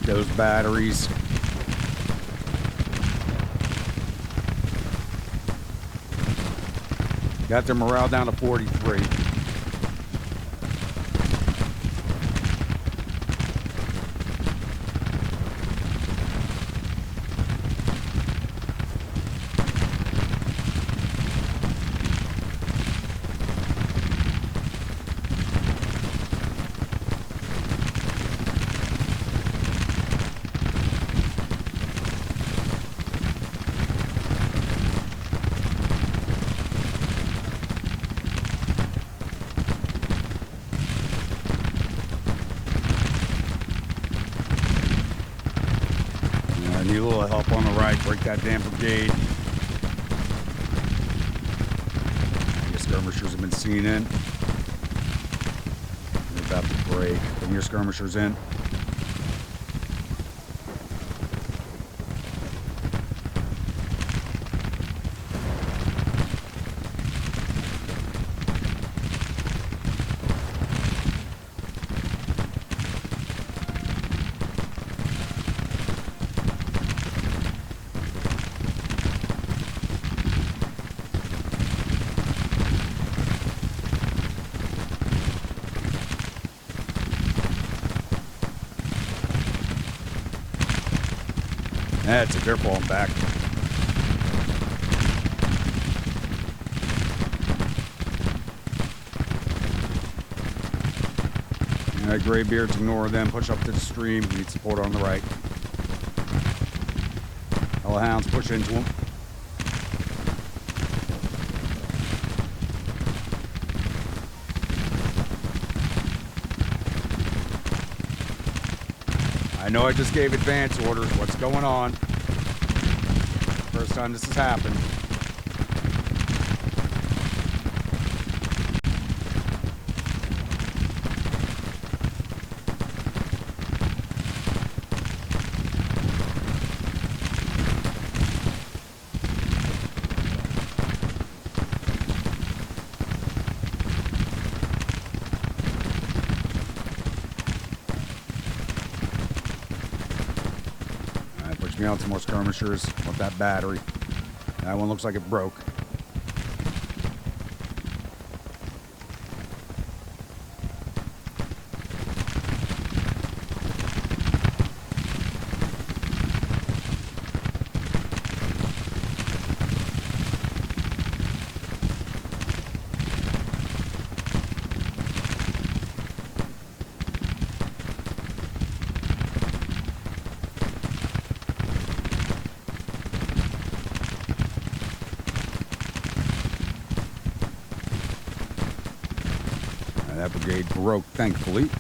those batteries. Got their morale down to 43. I need a little help on the right. Break that damn brigade. Your skirmishers have been seen in. They're about to break. Bring your skirmishers in. That's it. They're falling back. All right, graybeards, ignore them. Push up to the stream. We need support on the right. Hellhounds, push into them. I know I just gave advance orders. What's going on? First time this has happened. Me on some more skirmishers. Want that battery. That one looks like it broke. That brigade broke, thankfully.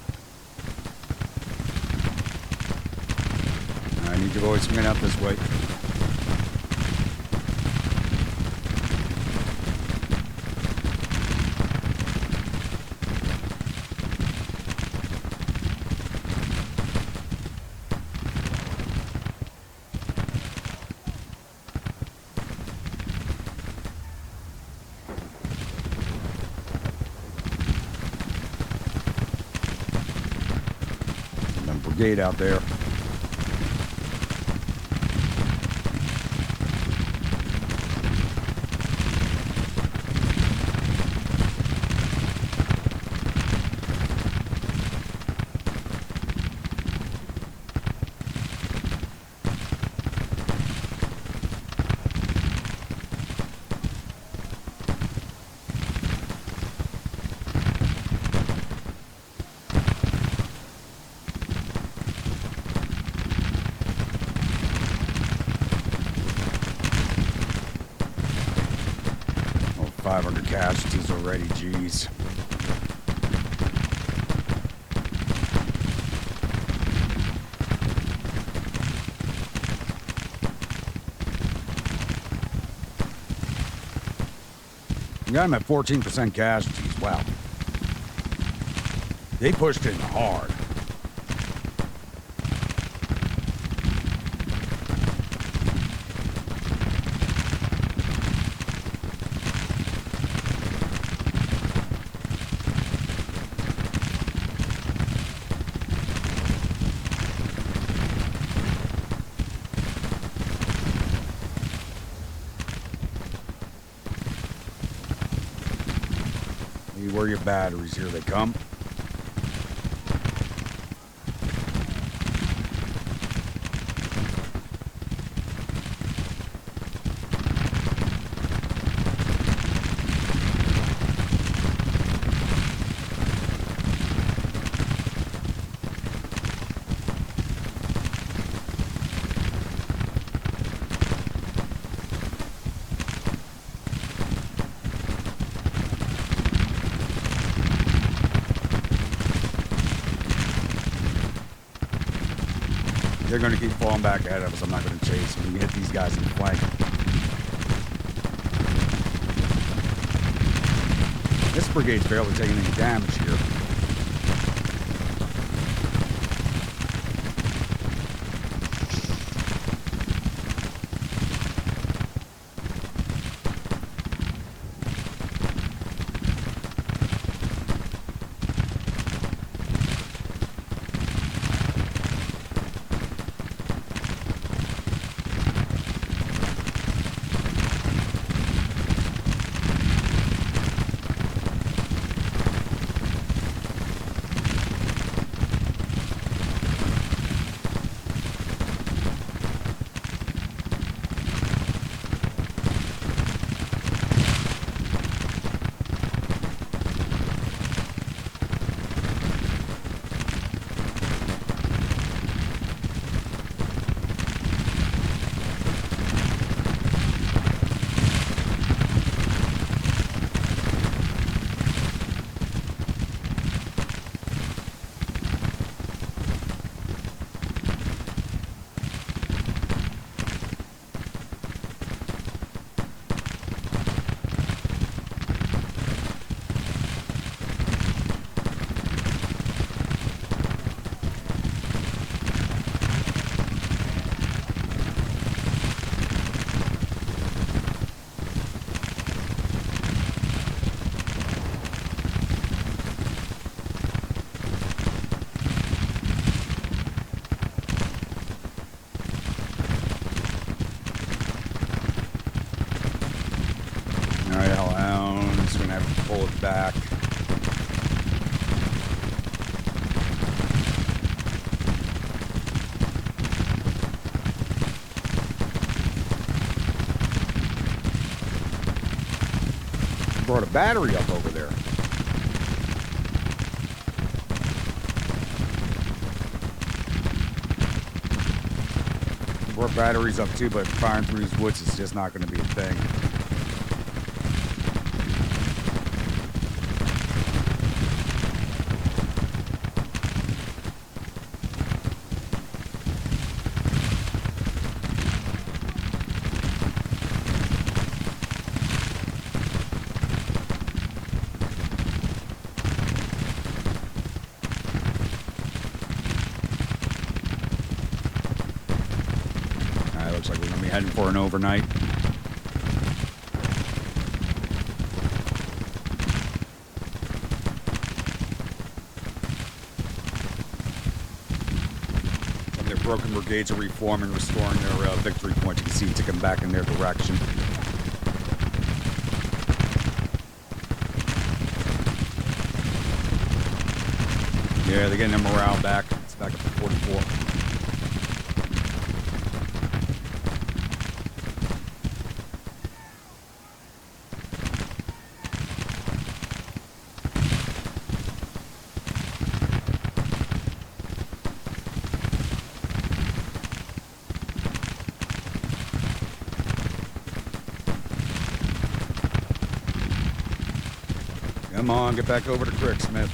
I need to avoid swinging out this way. Brigade out there. Oh, 500 casualties already, geez. Got him at 14% casualties. Wow. They pushed in hard. Beware your batteries. Here they come. They're going to keep falling back ahead of us. I'm not going to chase them. We can hit these guys in the flank. This brigade's barely taking any damage here. Pull it back. Brought a battery up over there. Brought batteries up too, but firing through these woods is just not going to be a thing. Looks like we're going to be heading for an overnight. Some of their broken brigades are reforming, restoring their victory point. You can see them ticking back in their direction. Yeah, they're getting their morale back. It's back up to 44. Come on, get back over to Cricksmith.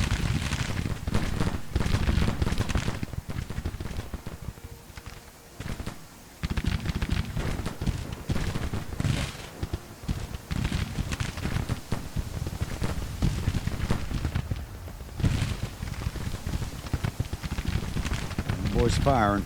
The boys firing.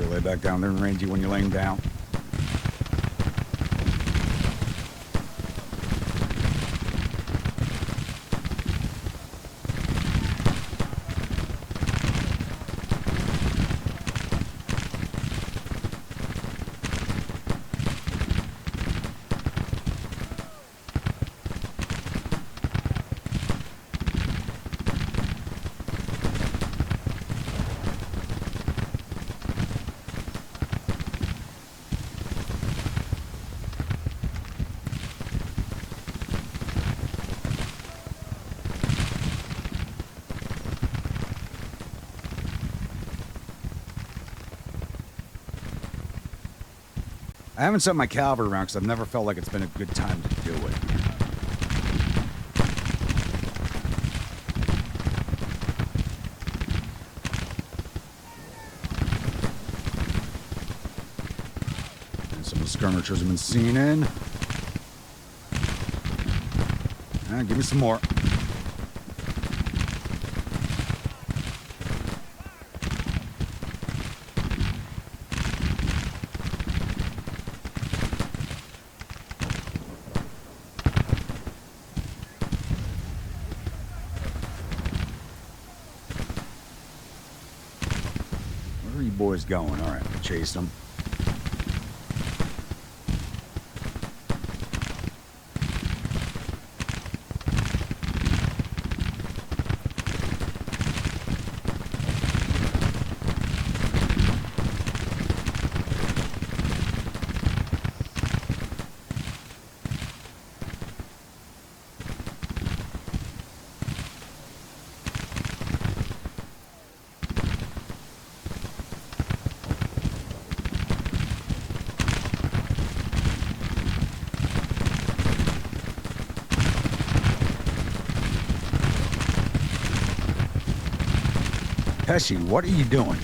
Lay back down there and range you when you're laying down. I haven't set my cavalry around because I've never felt like it's been a good time to do it. And some of the skirmishers have been seen in. Give me some more. Where are you boys going? All right, chase them. Pesci, what are you doing? All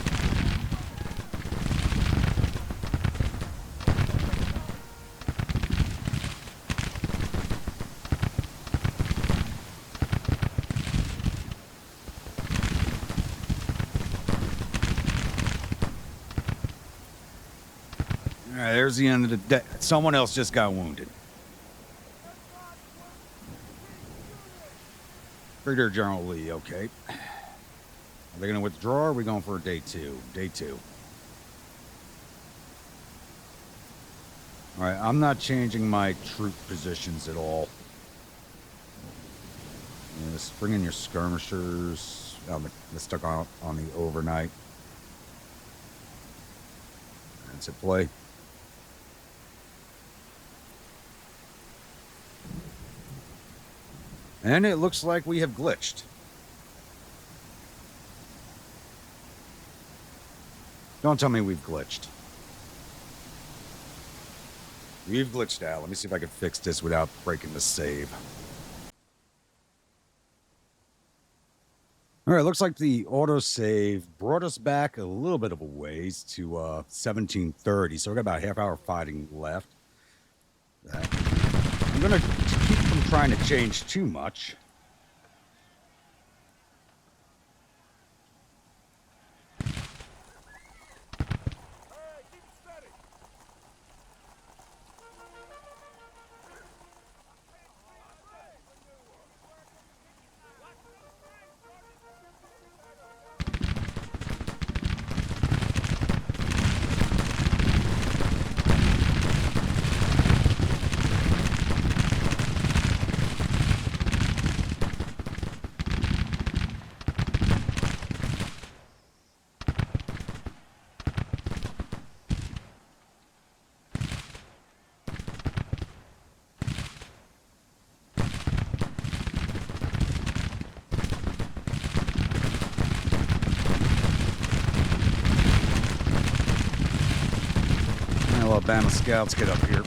right, there's the end of the day. Someone else just got wounded. Brigadier General Lee, okay. Are they going to withdraw or are we going for day two? Day two. All right, I'm not changing my troop positions at all. Just bring in your skirmishers. Let's stuck on the overnight. That's at play. And it looks like we have glitched. Don't tell me we've glitched. We've glitched out. Let me see if I can fix this without breaking the save. All right, looks like the autosave brought us back a little bit of a ways to 1730. So we got about a half hour fighting left. I'm going to keep from trying to change too much. Alabama scouts, get up here.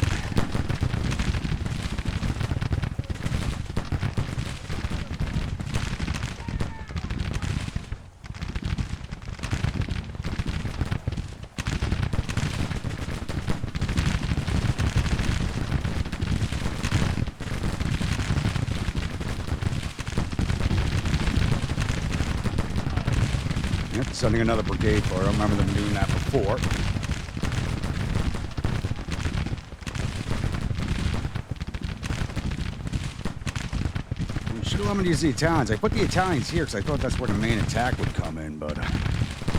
Yep, sending another brigade for it. I remember them doing that before. I'm going to use the Italians. I put the Italians here because I thought that's where the main attack would come in, but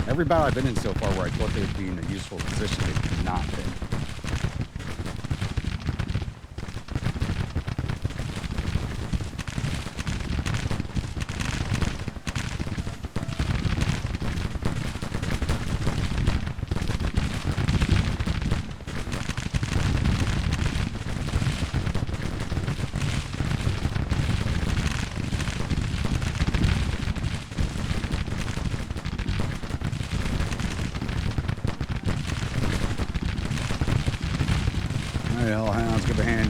every battle I've been in so far where I thought they'd be in a useful position, they've not been.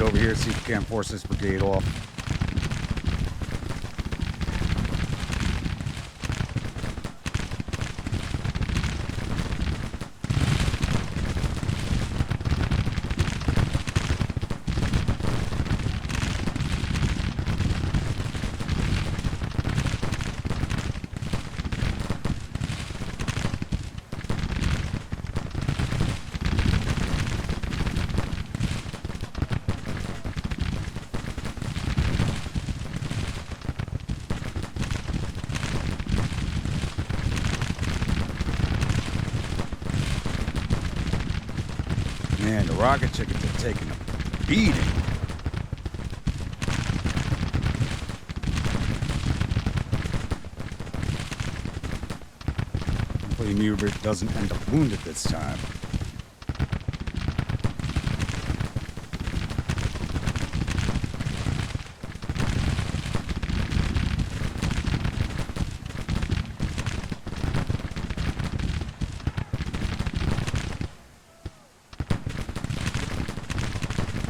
Send over here, see if we can't force this brigade off. Man, the rocket chickens are taking a beating. Hopefully Mubert doesn't end up wounded this time.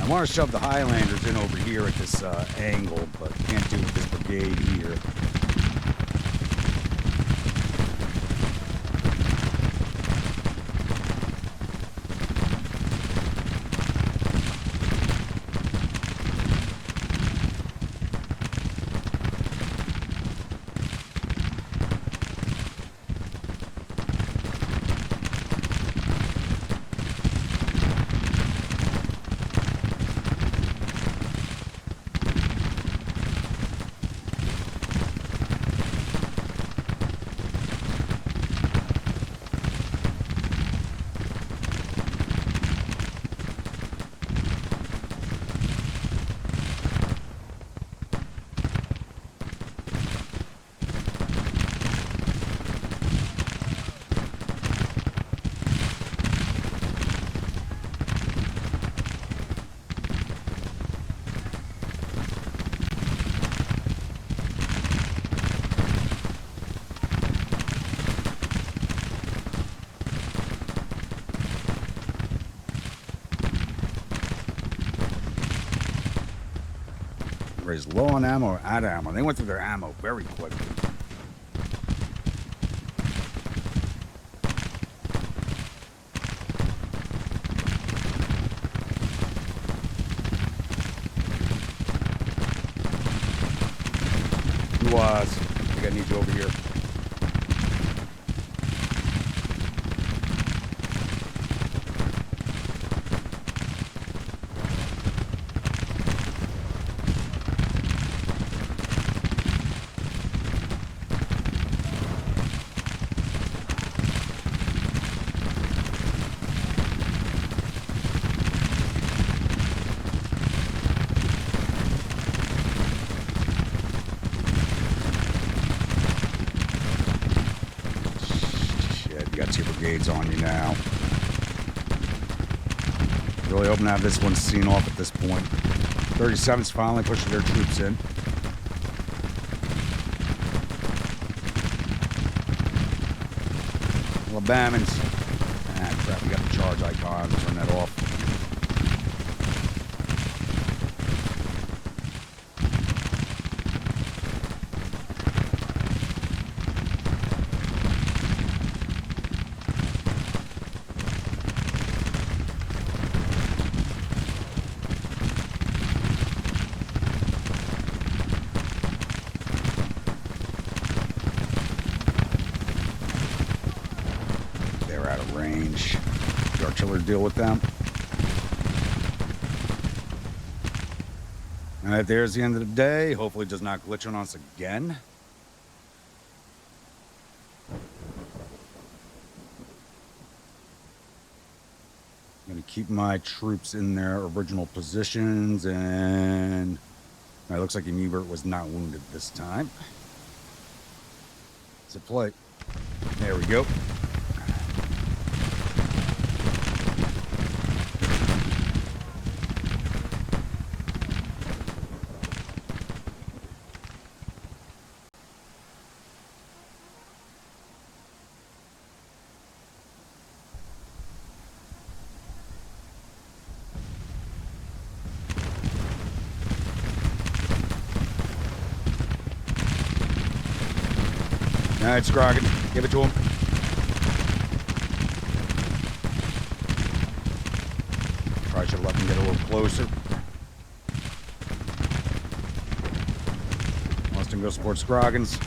I want to shove the Highlanders in over here at this angle, but can't do it with this brigade here. Everybody's low on ammo or out of ammo. They went through their ammo very quickly. I think I need you over here. On you now. Really hoping to have this one seen off at this point. 37's finally pushing their troops in. Alabamans. Ah, crap, we got the charge icon. Turn that off. Deal with them. All right, there's the end of the day. Hopefully it does not glitch on us again. I'm going to keep my troops in their original positions, and it looks like Mubert was not wounded this time. It's a play. There we go. All right, Scroggin, give it to him. Probably should let him get a little closer. Austin, go support Scroggins.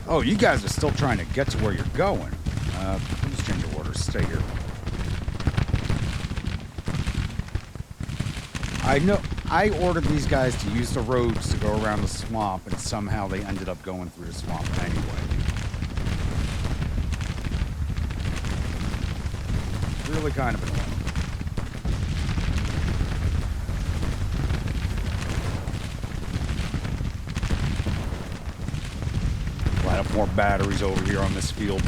Oh, you guys are still trying to get to where you're going. Please change your orders. Stay here. I know I ordered these guys to use the roads to go around the swamp, and somehow they ended up going through the swamp anyway. Really kind of annoying. Light up more batteries over here on this field.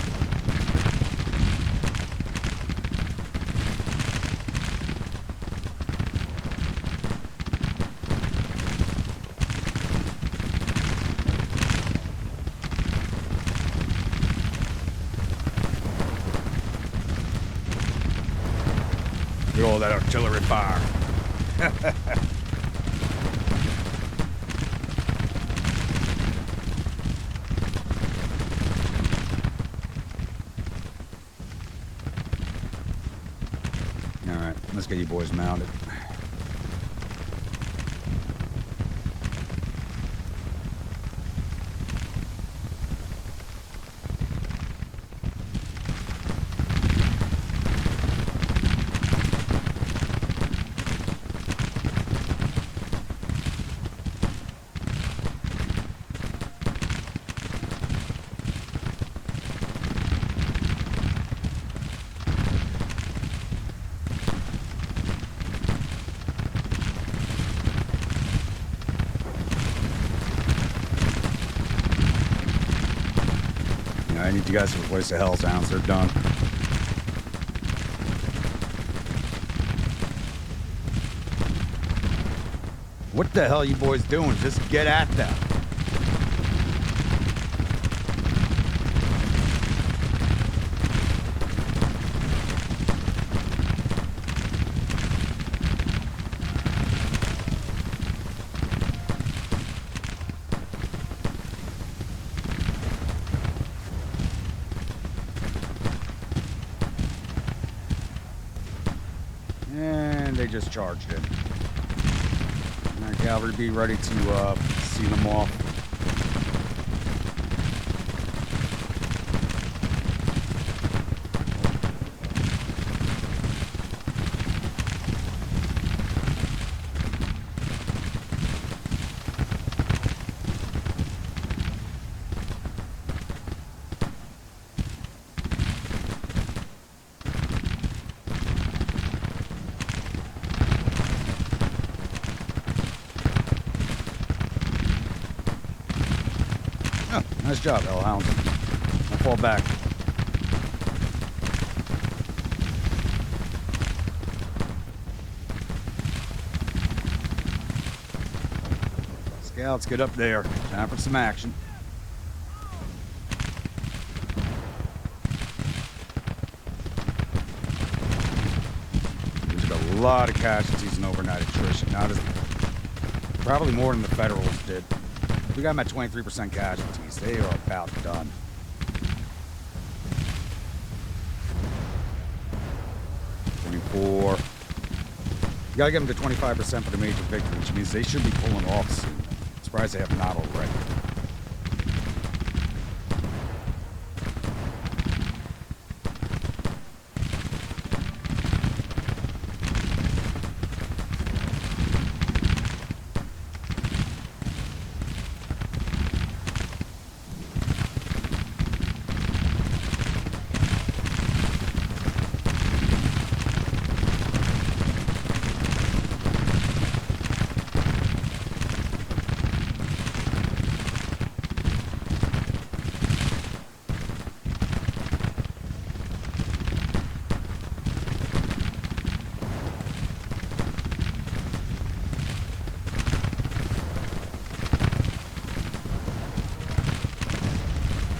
Look at all that artillery fire. All right, let's get you boys mounted. I need you guys to replace the hellhounds. They're done. What the hell are you boys doing? Just get at them. And they just charged it. All right, cavalry, be ready to see them off. Oh, nice job, hellhounds. Now fall back. Scouts, get up there. Time for some action. We took a lot of casualties in overnight attrition. Not as probably more than the Federals did. We got them at 23% casualties. They are about done. You gotta get them to 25% for the major victory, which means they should be pulling off soon. I'm surprised they have not already.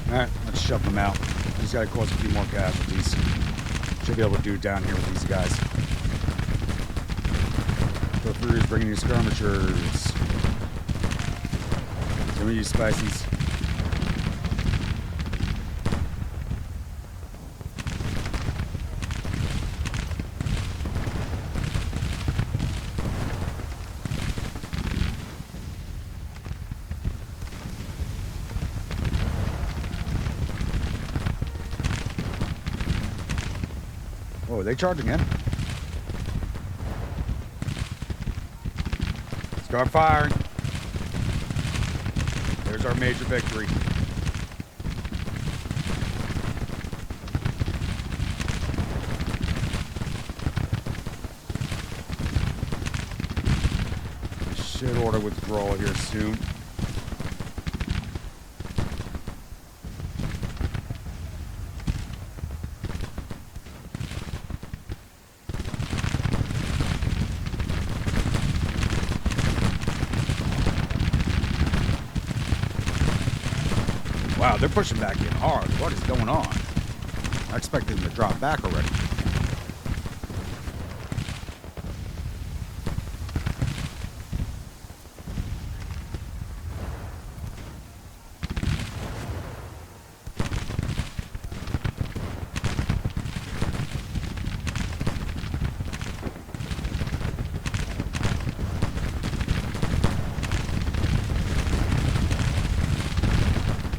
Alright, let's shove them out. Just gotta cause a few more casualties. Should be able to do it down here with these guys. Go through, bringing you skirmishers. Some of you spicies. Oh, are they charging in? Start firing. There's our major victory. Should order withdrawal here soon. Wow, they're pushing back in hard. What is going on? I expected them to drop back already.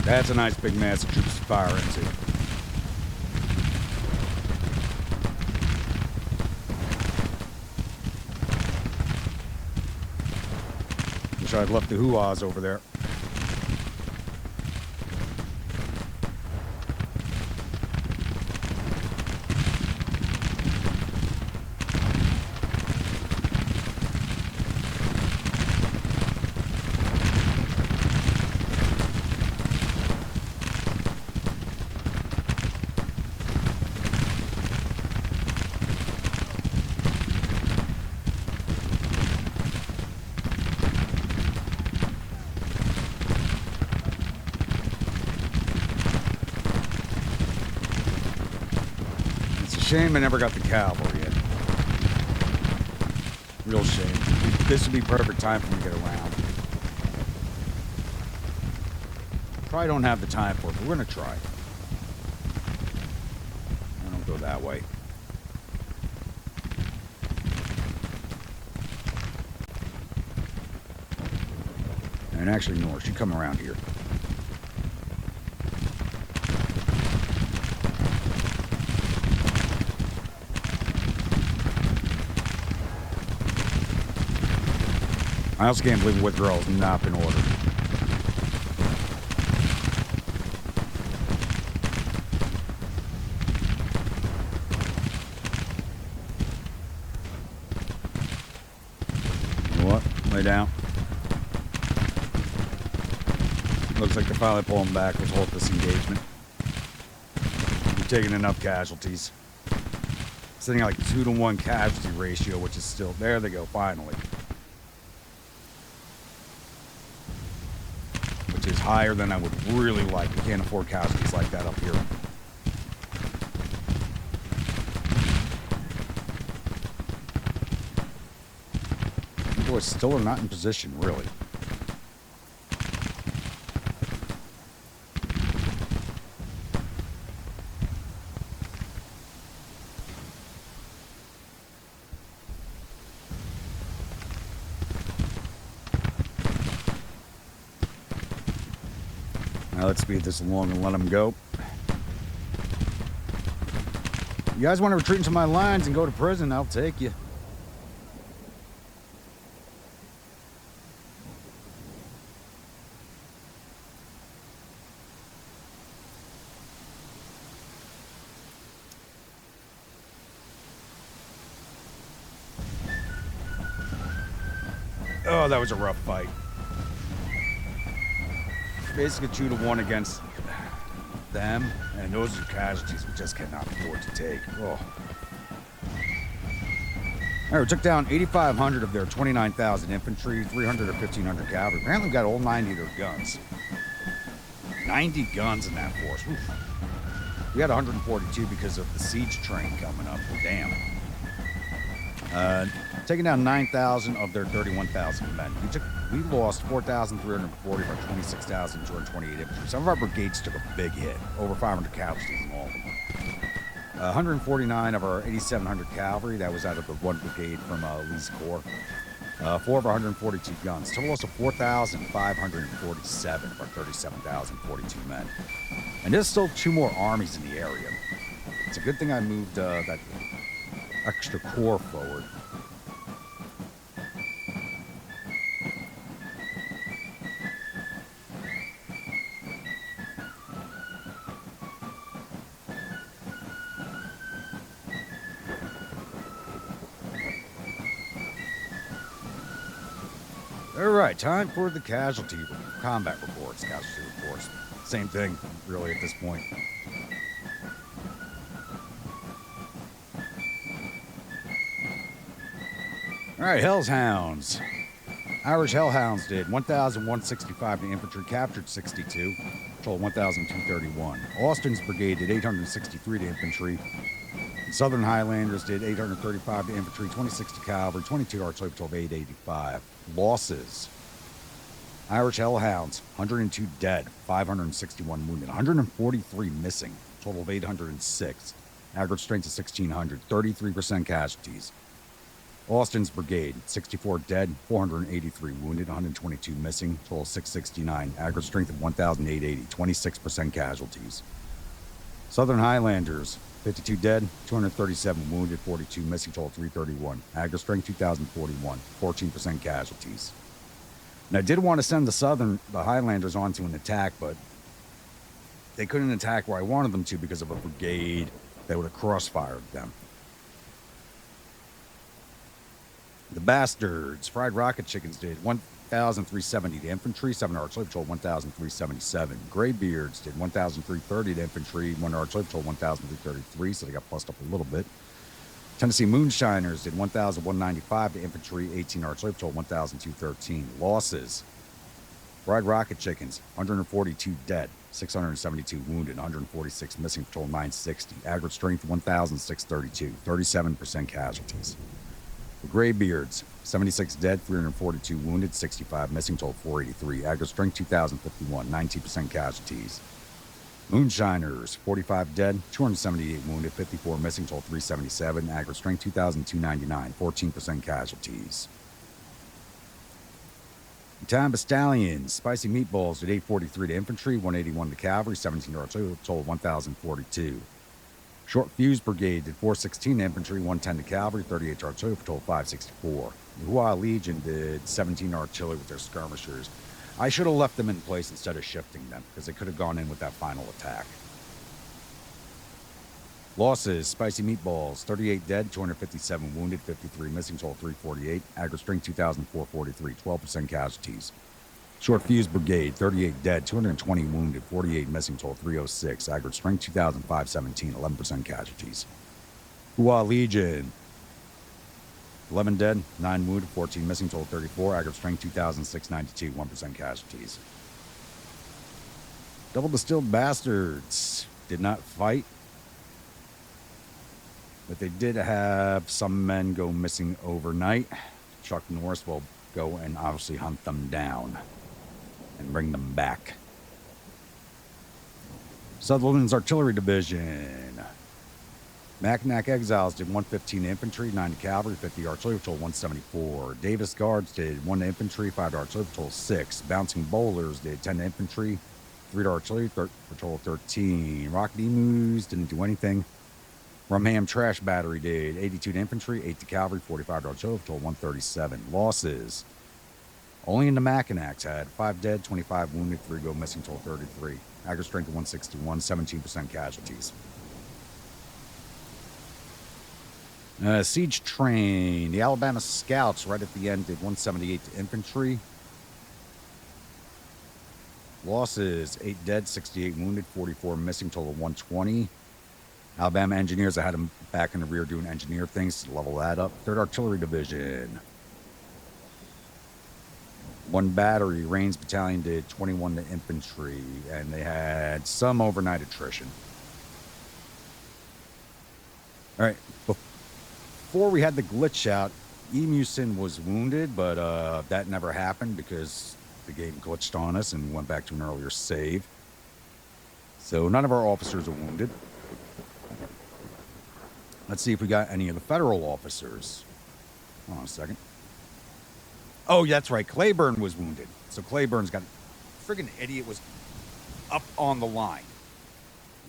That's a nice big mass of troops to fire into. Wish I'd left the hoo-ahs over there. Shame I never got the cavalry in. Real shame. This would be perfect time for me to get around. Probably don't have the time for it, but we're gonna try. I don't go that way. And actually, North, you come around here. I also can't believe withdrawal's not been ordered. You know what? Lay down. Looks like they're finally pulling back. Let's hold this engagement. We've taken enough casualties. Sitting at like 2-to-1 casualty ratio, which is still... There they go, finally. Is higher than I would really like. We can't afford casualties like that up here. Boy, still are not in position, really. Now let's speed this along and let them go. You guys want to retreat into my lines and go to prison, I'll take you. Oh, that was a rough fight. Basically 2-to-1 against them, and those are casualties we just cannot afford to take. Oh. Alright, we took down 8,500 of their 29,000 infantry, 300 or 1,500 cavalry. Apparently we got all 90 of their guns. 90 guns in that force. Oof. We had 142 because of the siege train coming up. Damn. Taking down 9,000 of their 31,000 men. We lost 4,340 of our 26,228 infantry. Some of our brigades took a big hit, over 500 casualties in all of them. 149 of our 8,700 cavalry, that was out of the one brigade from Lee's Corps. 4 of our 142 guns. Total loss of 4,547 of our 37,042 men. And there's still 2 more armies in the area. It's a good thing I moved that extra corps forward. All right, time for the combat reports. Casualty reports. Same thing, really, at this point. All right, Hellhounds. Irish Hellhounds did 1,165 to infantry, captured 62, total 1,231. Austin's brigade did 863 to infantry. Southern Highlanders did 835 to infantry, 26 to cavalry, 22 artillery, total of 885. Losses. Irish Hellhounds, 102 dead, 561 wounded, 143 missing, total of 806. Average strength of 1,600, 33% casualties. Austin's brigade, 64 dead, 483 wounded, 122 missing, total 669. Average strength of 1,880, 26% casualties. Southern Highlanders, 52 dead, 237 wounded, 42 missing, total 331. Average strength 2,041, 14% casualties. And I did want to send the Highlanders onto an attack, but they couldn't attack where I wanted them to because of a brigade that would have crossfired them. The Bastards, Fried Rocket Chickens did 1,370 to infantry, 7 artillery, total 1,377. Graybeards did 1,330 to infantry, 1 artillery, total 1,333, so they got plussed up a little bit. Tennessee Moonshiners did 1,195 to infantry, 18 artillery, total 1,213. Losses. Fried Rocket Chickens, 142 dead, 672 wounded, 146 missing, total 960. Average strength 1,632, 37% casualties. The Graybeards, 76 dead, 342 wounded, 65 missing, total 483. Average strength 2,051, 19% casualties. Moonshiners, 45 dead, 278 wounded, 54 missing, total 377. Average strength 2,299, 14% casualties. Battalion Stallions, Spicy Meatballs did 843 to infantry, 181 to cavalry, 17 artillery, total 1,042. Short Fuse Brigade did 416 to infantry, 110 to cavalry, 38 artillery, for total 564. The Hua Legion did 17 artillery with their skirmishers. I should have left them in place instead of shifting them, because they could have gone in with that final attack. Losses, Spicy Meatballs, 38 dead, 257 wounded, 53 missing, total 348. Average strength 2,443, 12% casualties. Short Fuse Brigade, 38 dead, 220 wounded, 48 missing, total 306. Average strength 2,517, 11% casualties. Hua Legion, 11 dead, 9 wounded, 14 missing, total 34. Average strength 2,692, 1% casualties. Double Distilled Bastards did not fight, but they did have some men go missing overnight. Chuck Norris will go and obviously hunt them down and bring them back. Sutherland's Artillery Division. Mackinac Exiles did 115 infantry, 9 to cavalry, 50 artillery, total 174. Davis Guards did 1 to infantry, 5 to artillery, total 6. Bouncing Bowlers did 10 to infantry, 3 to artillery, for total 13. Rocket Emus didn't do anything. Rumham Trash Battery did 82 to infantry, 8 to cavalry, 45 to artillery, total 137. Losses. Only in the Mackinacs had 5 dead, 25 wounded, 3 go missing, total 33. Average strength of 161, 17% casualties. Siege Train. The Alabama Scouts right at the end did 178 to infantry. Losses, 8 dead, 68 wounded, 44 missing, total 120. Alabama Engineers, I had them back in the rear doing engineer things to level that up. 3rd Artillery Division. One battery, Rains Battalion did 21 to infantry, and they had some overnight attrition. All right, before we had the glitch out, Emusin was wounded, but that never happened because the game glitched on us and we went back to an earlier save. So none of our officers are wounded. Let's see if we got any of the federal officers. Hold on a second. Oh, that's right. Claiborne was wounded. So Claiborne's got... Friggin' idiot was up on the line.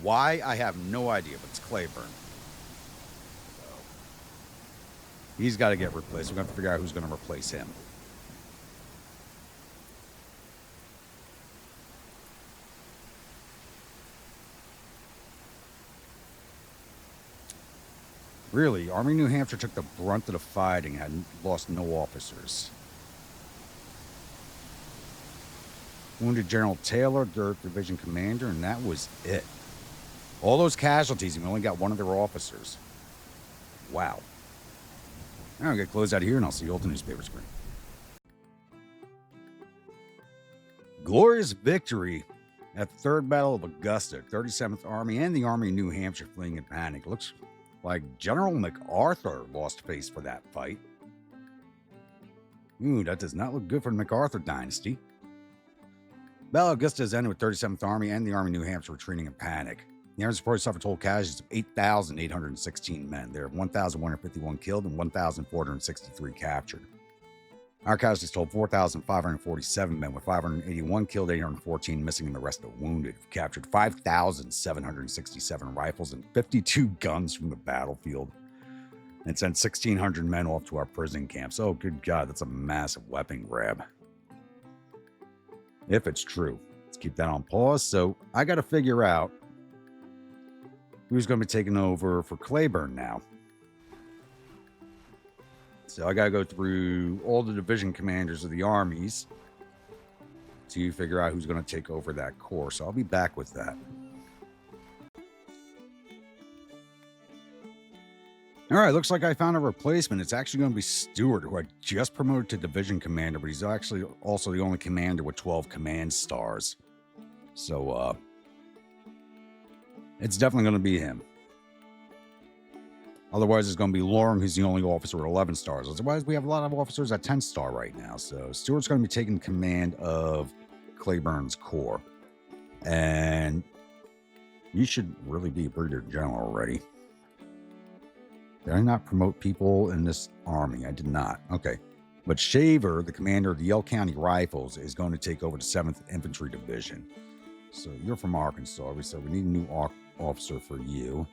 Why? I have no idea, but it's Claiborne. So he's got to get replaced. We're going to have to figure out who's going to replace him. Really, Army New Hampshire took the brunt of the fighting and had lost no officers. Wounded General Taylor, 3rd Division Commander, and that was it. All those casualties, and we only got one of their officers. Wow. All right, I'm going to close out here, and I'll see you all at the newspaper screen. Glorious victory at the 3rd Battle of Augusta, 37th Army and the Army of New Hampshire fleeing in panic. Looks like General MacArthur lost face for that fight. Ooh, that does not look good for the MacArthur dynasty. Battle of Augusta has ended with 37th Army and the Army of New Hampshire retreating in panic. The Army reported suffered total casualties of 8,816 men. There are 1,151 killed and 1,463 captured. Our casualties totaled 4,547 men, with 581 killed, 814 missing, and the rest are wounded. We captured 5,767 rifles and 52 guns from the battlefield, and sent 1,600 men off to our prison camps. Oh, good God, that's a massive weapon grab. If it's true. Let's keep that on pause. So I got to figure out who's going to be taking over for Claiborne now. So I got to go through all the division commanders of the armies to figure out who's going to take over that corps. So I'll be back with that. All right, looks like I found a replacement. It's actually going to be Stewart, who I just promoted to division commander, but he's actually also the only commander with 12 command stars. So it's definitely going to be him. Otherwise, it's going to be Lauren, who's the only officer with 11 stars. Otherwise, we have a lot of officers at 10 star right now. So Stewart's going to be taking command of Claiborne's corps. And you should really be a brigadier general already. Did I not promote people in this army? I did not. Okay. But Shaver, the commander of the Yell County Rifles, is going to take over the 7th Infantry Division. So you're from Arkansas. So we need a new officer for you.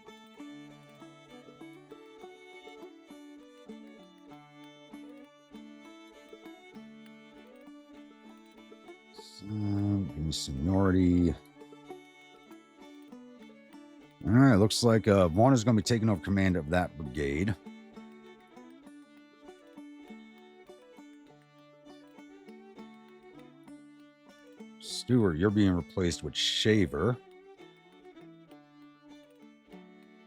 Give me seniority. All right, looks like Vaughn is going to be taking over command of that brigade. Stewart, you're being replaced with Shaver.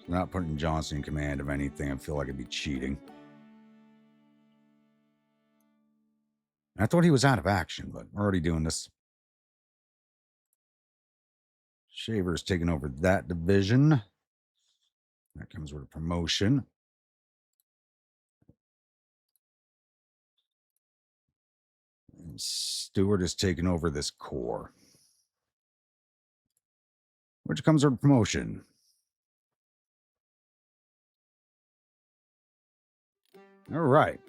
We're not putting Johnson in command of anything. I feel like it'd be cheating. I thought he was out of action, but we're already doing this. Shaver's taking over that division. That comes with a promotion. And Stewart is taking over this corps, which comes with a promotion. All right.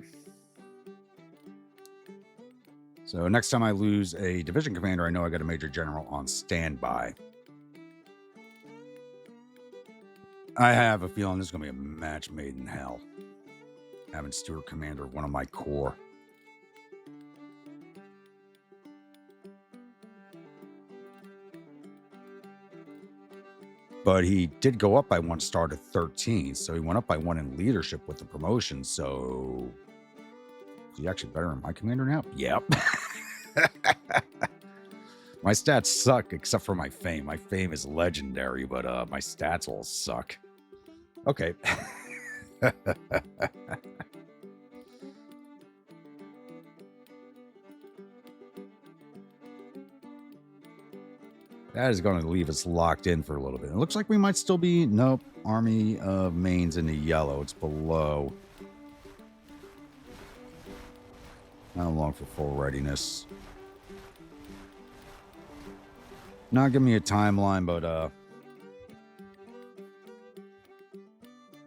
So next time I lose a division commander, I know I got a major general on standby. I have a feeling this is going to be a match made in hell, having Stewart commander of one of my corps. But he did go up by 1 star to 13, so he went up by 1 in leadership with the promotion. So is he actually better than my commander now? Yep. My stats suck except for my fame. My fame is legendary, but my stats all suck. Okay. That is going to leave us locked in for a little bit. It looks like we might still be... Nope. Army of Maine's in the yellow. It's below. How long for full readiness? Not giving me a timeline, but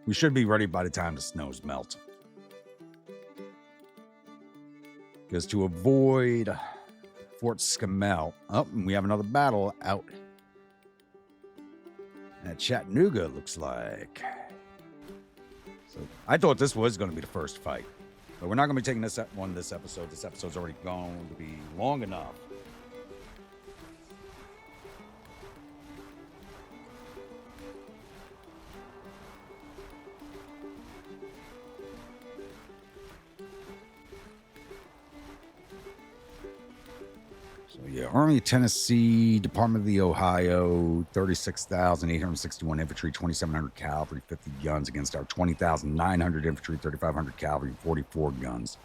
we should be ready by the time the snows melt. Because to avoid Fort Scammell... Oh, and we have another battle out at Chattanooga, it looks like. So I thought this was going to be the first fight. But we're not going to be taking this one this episode. This episode's already going to be long enough. So yeah, Army of Tennessee, Department of the Ohio, 36,861 infantry, 2,700 cavalry, 50 guns against our 20,900 infantry, 3,500 cavalry, 44 guns.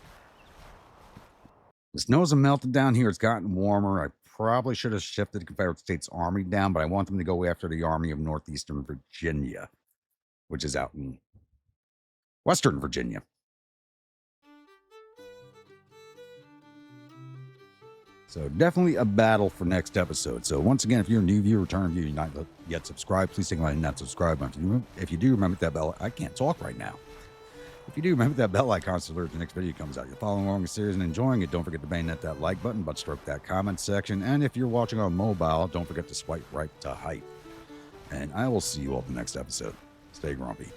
The snows have melted down here. It's gotten warmer. I probably should have shifted the Confederate States Army down, but I want them to go after the Army of Northeastern Virginia, which is out in Western Virginia. So definitely a battle for next episode. So once again, if you're a new viewer, return viewer, you're not yet subscribed, please take a minute and not subscribe. If you do, remember that bell. I can't talk right now. If you do, remember that bell icon so alert the next video comes out. You're following along the series and enjoying it. Don't forget to bang that like button, butt stroke that comment section. And if you're watching on mobile, don't forget to swipe right to hype. And I will see you all in the next episode. Stay grumpy.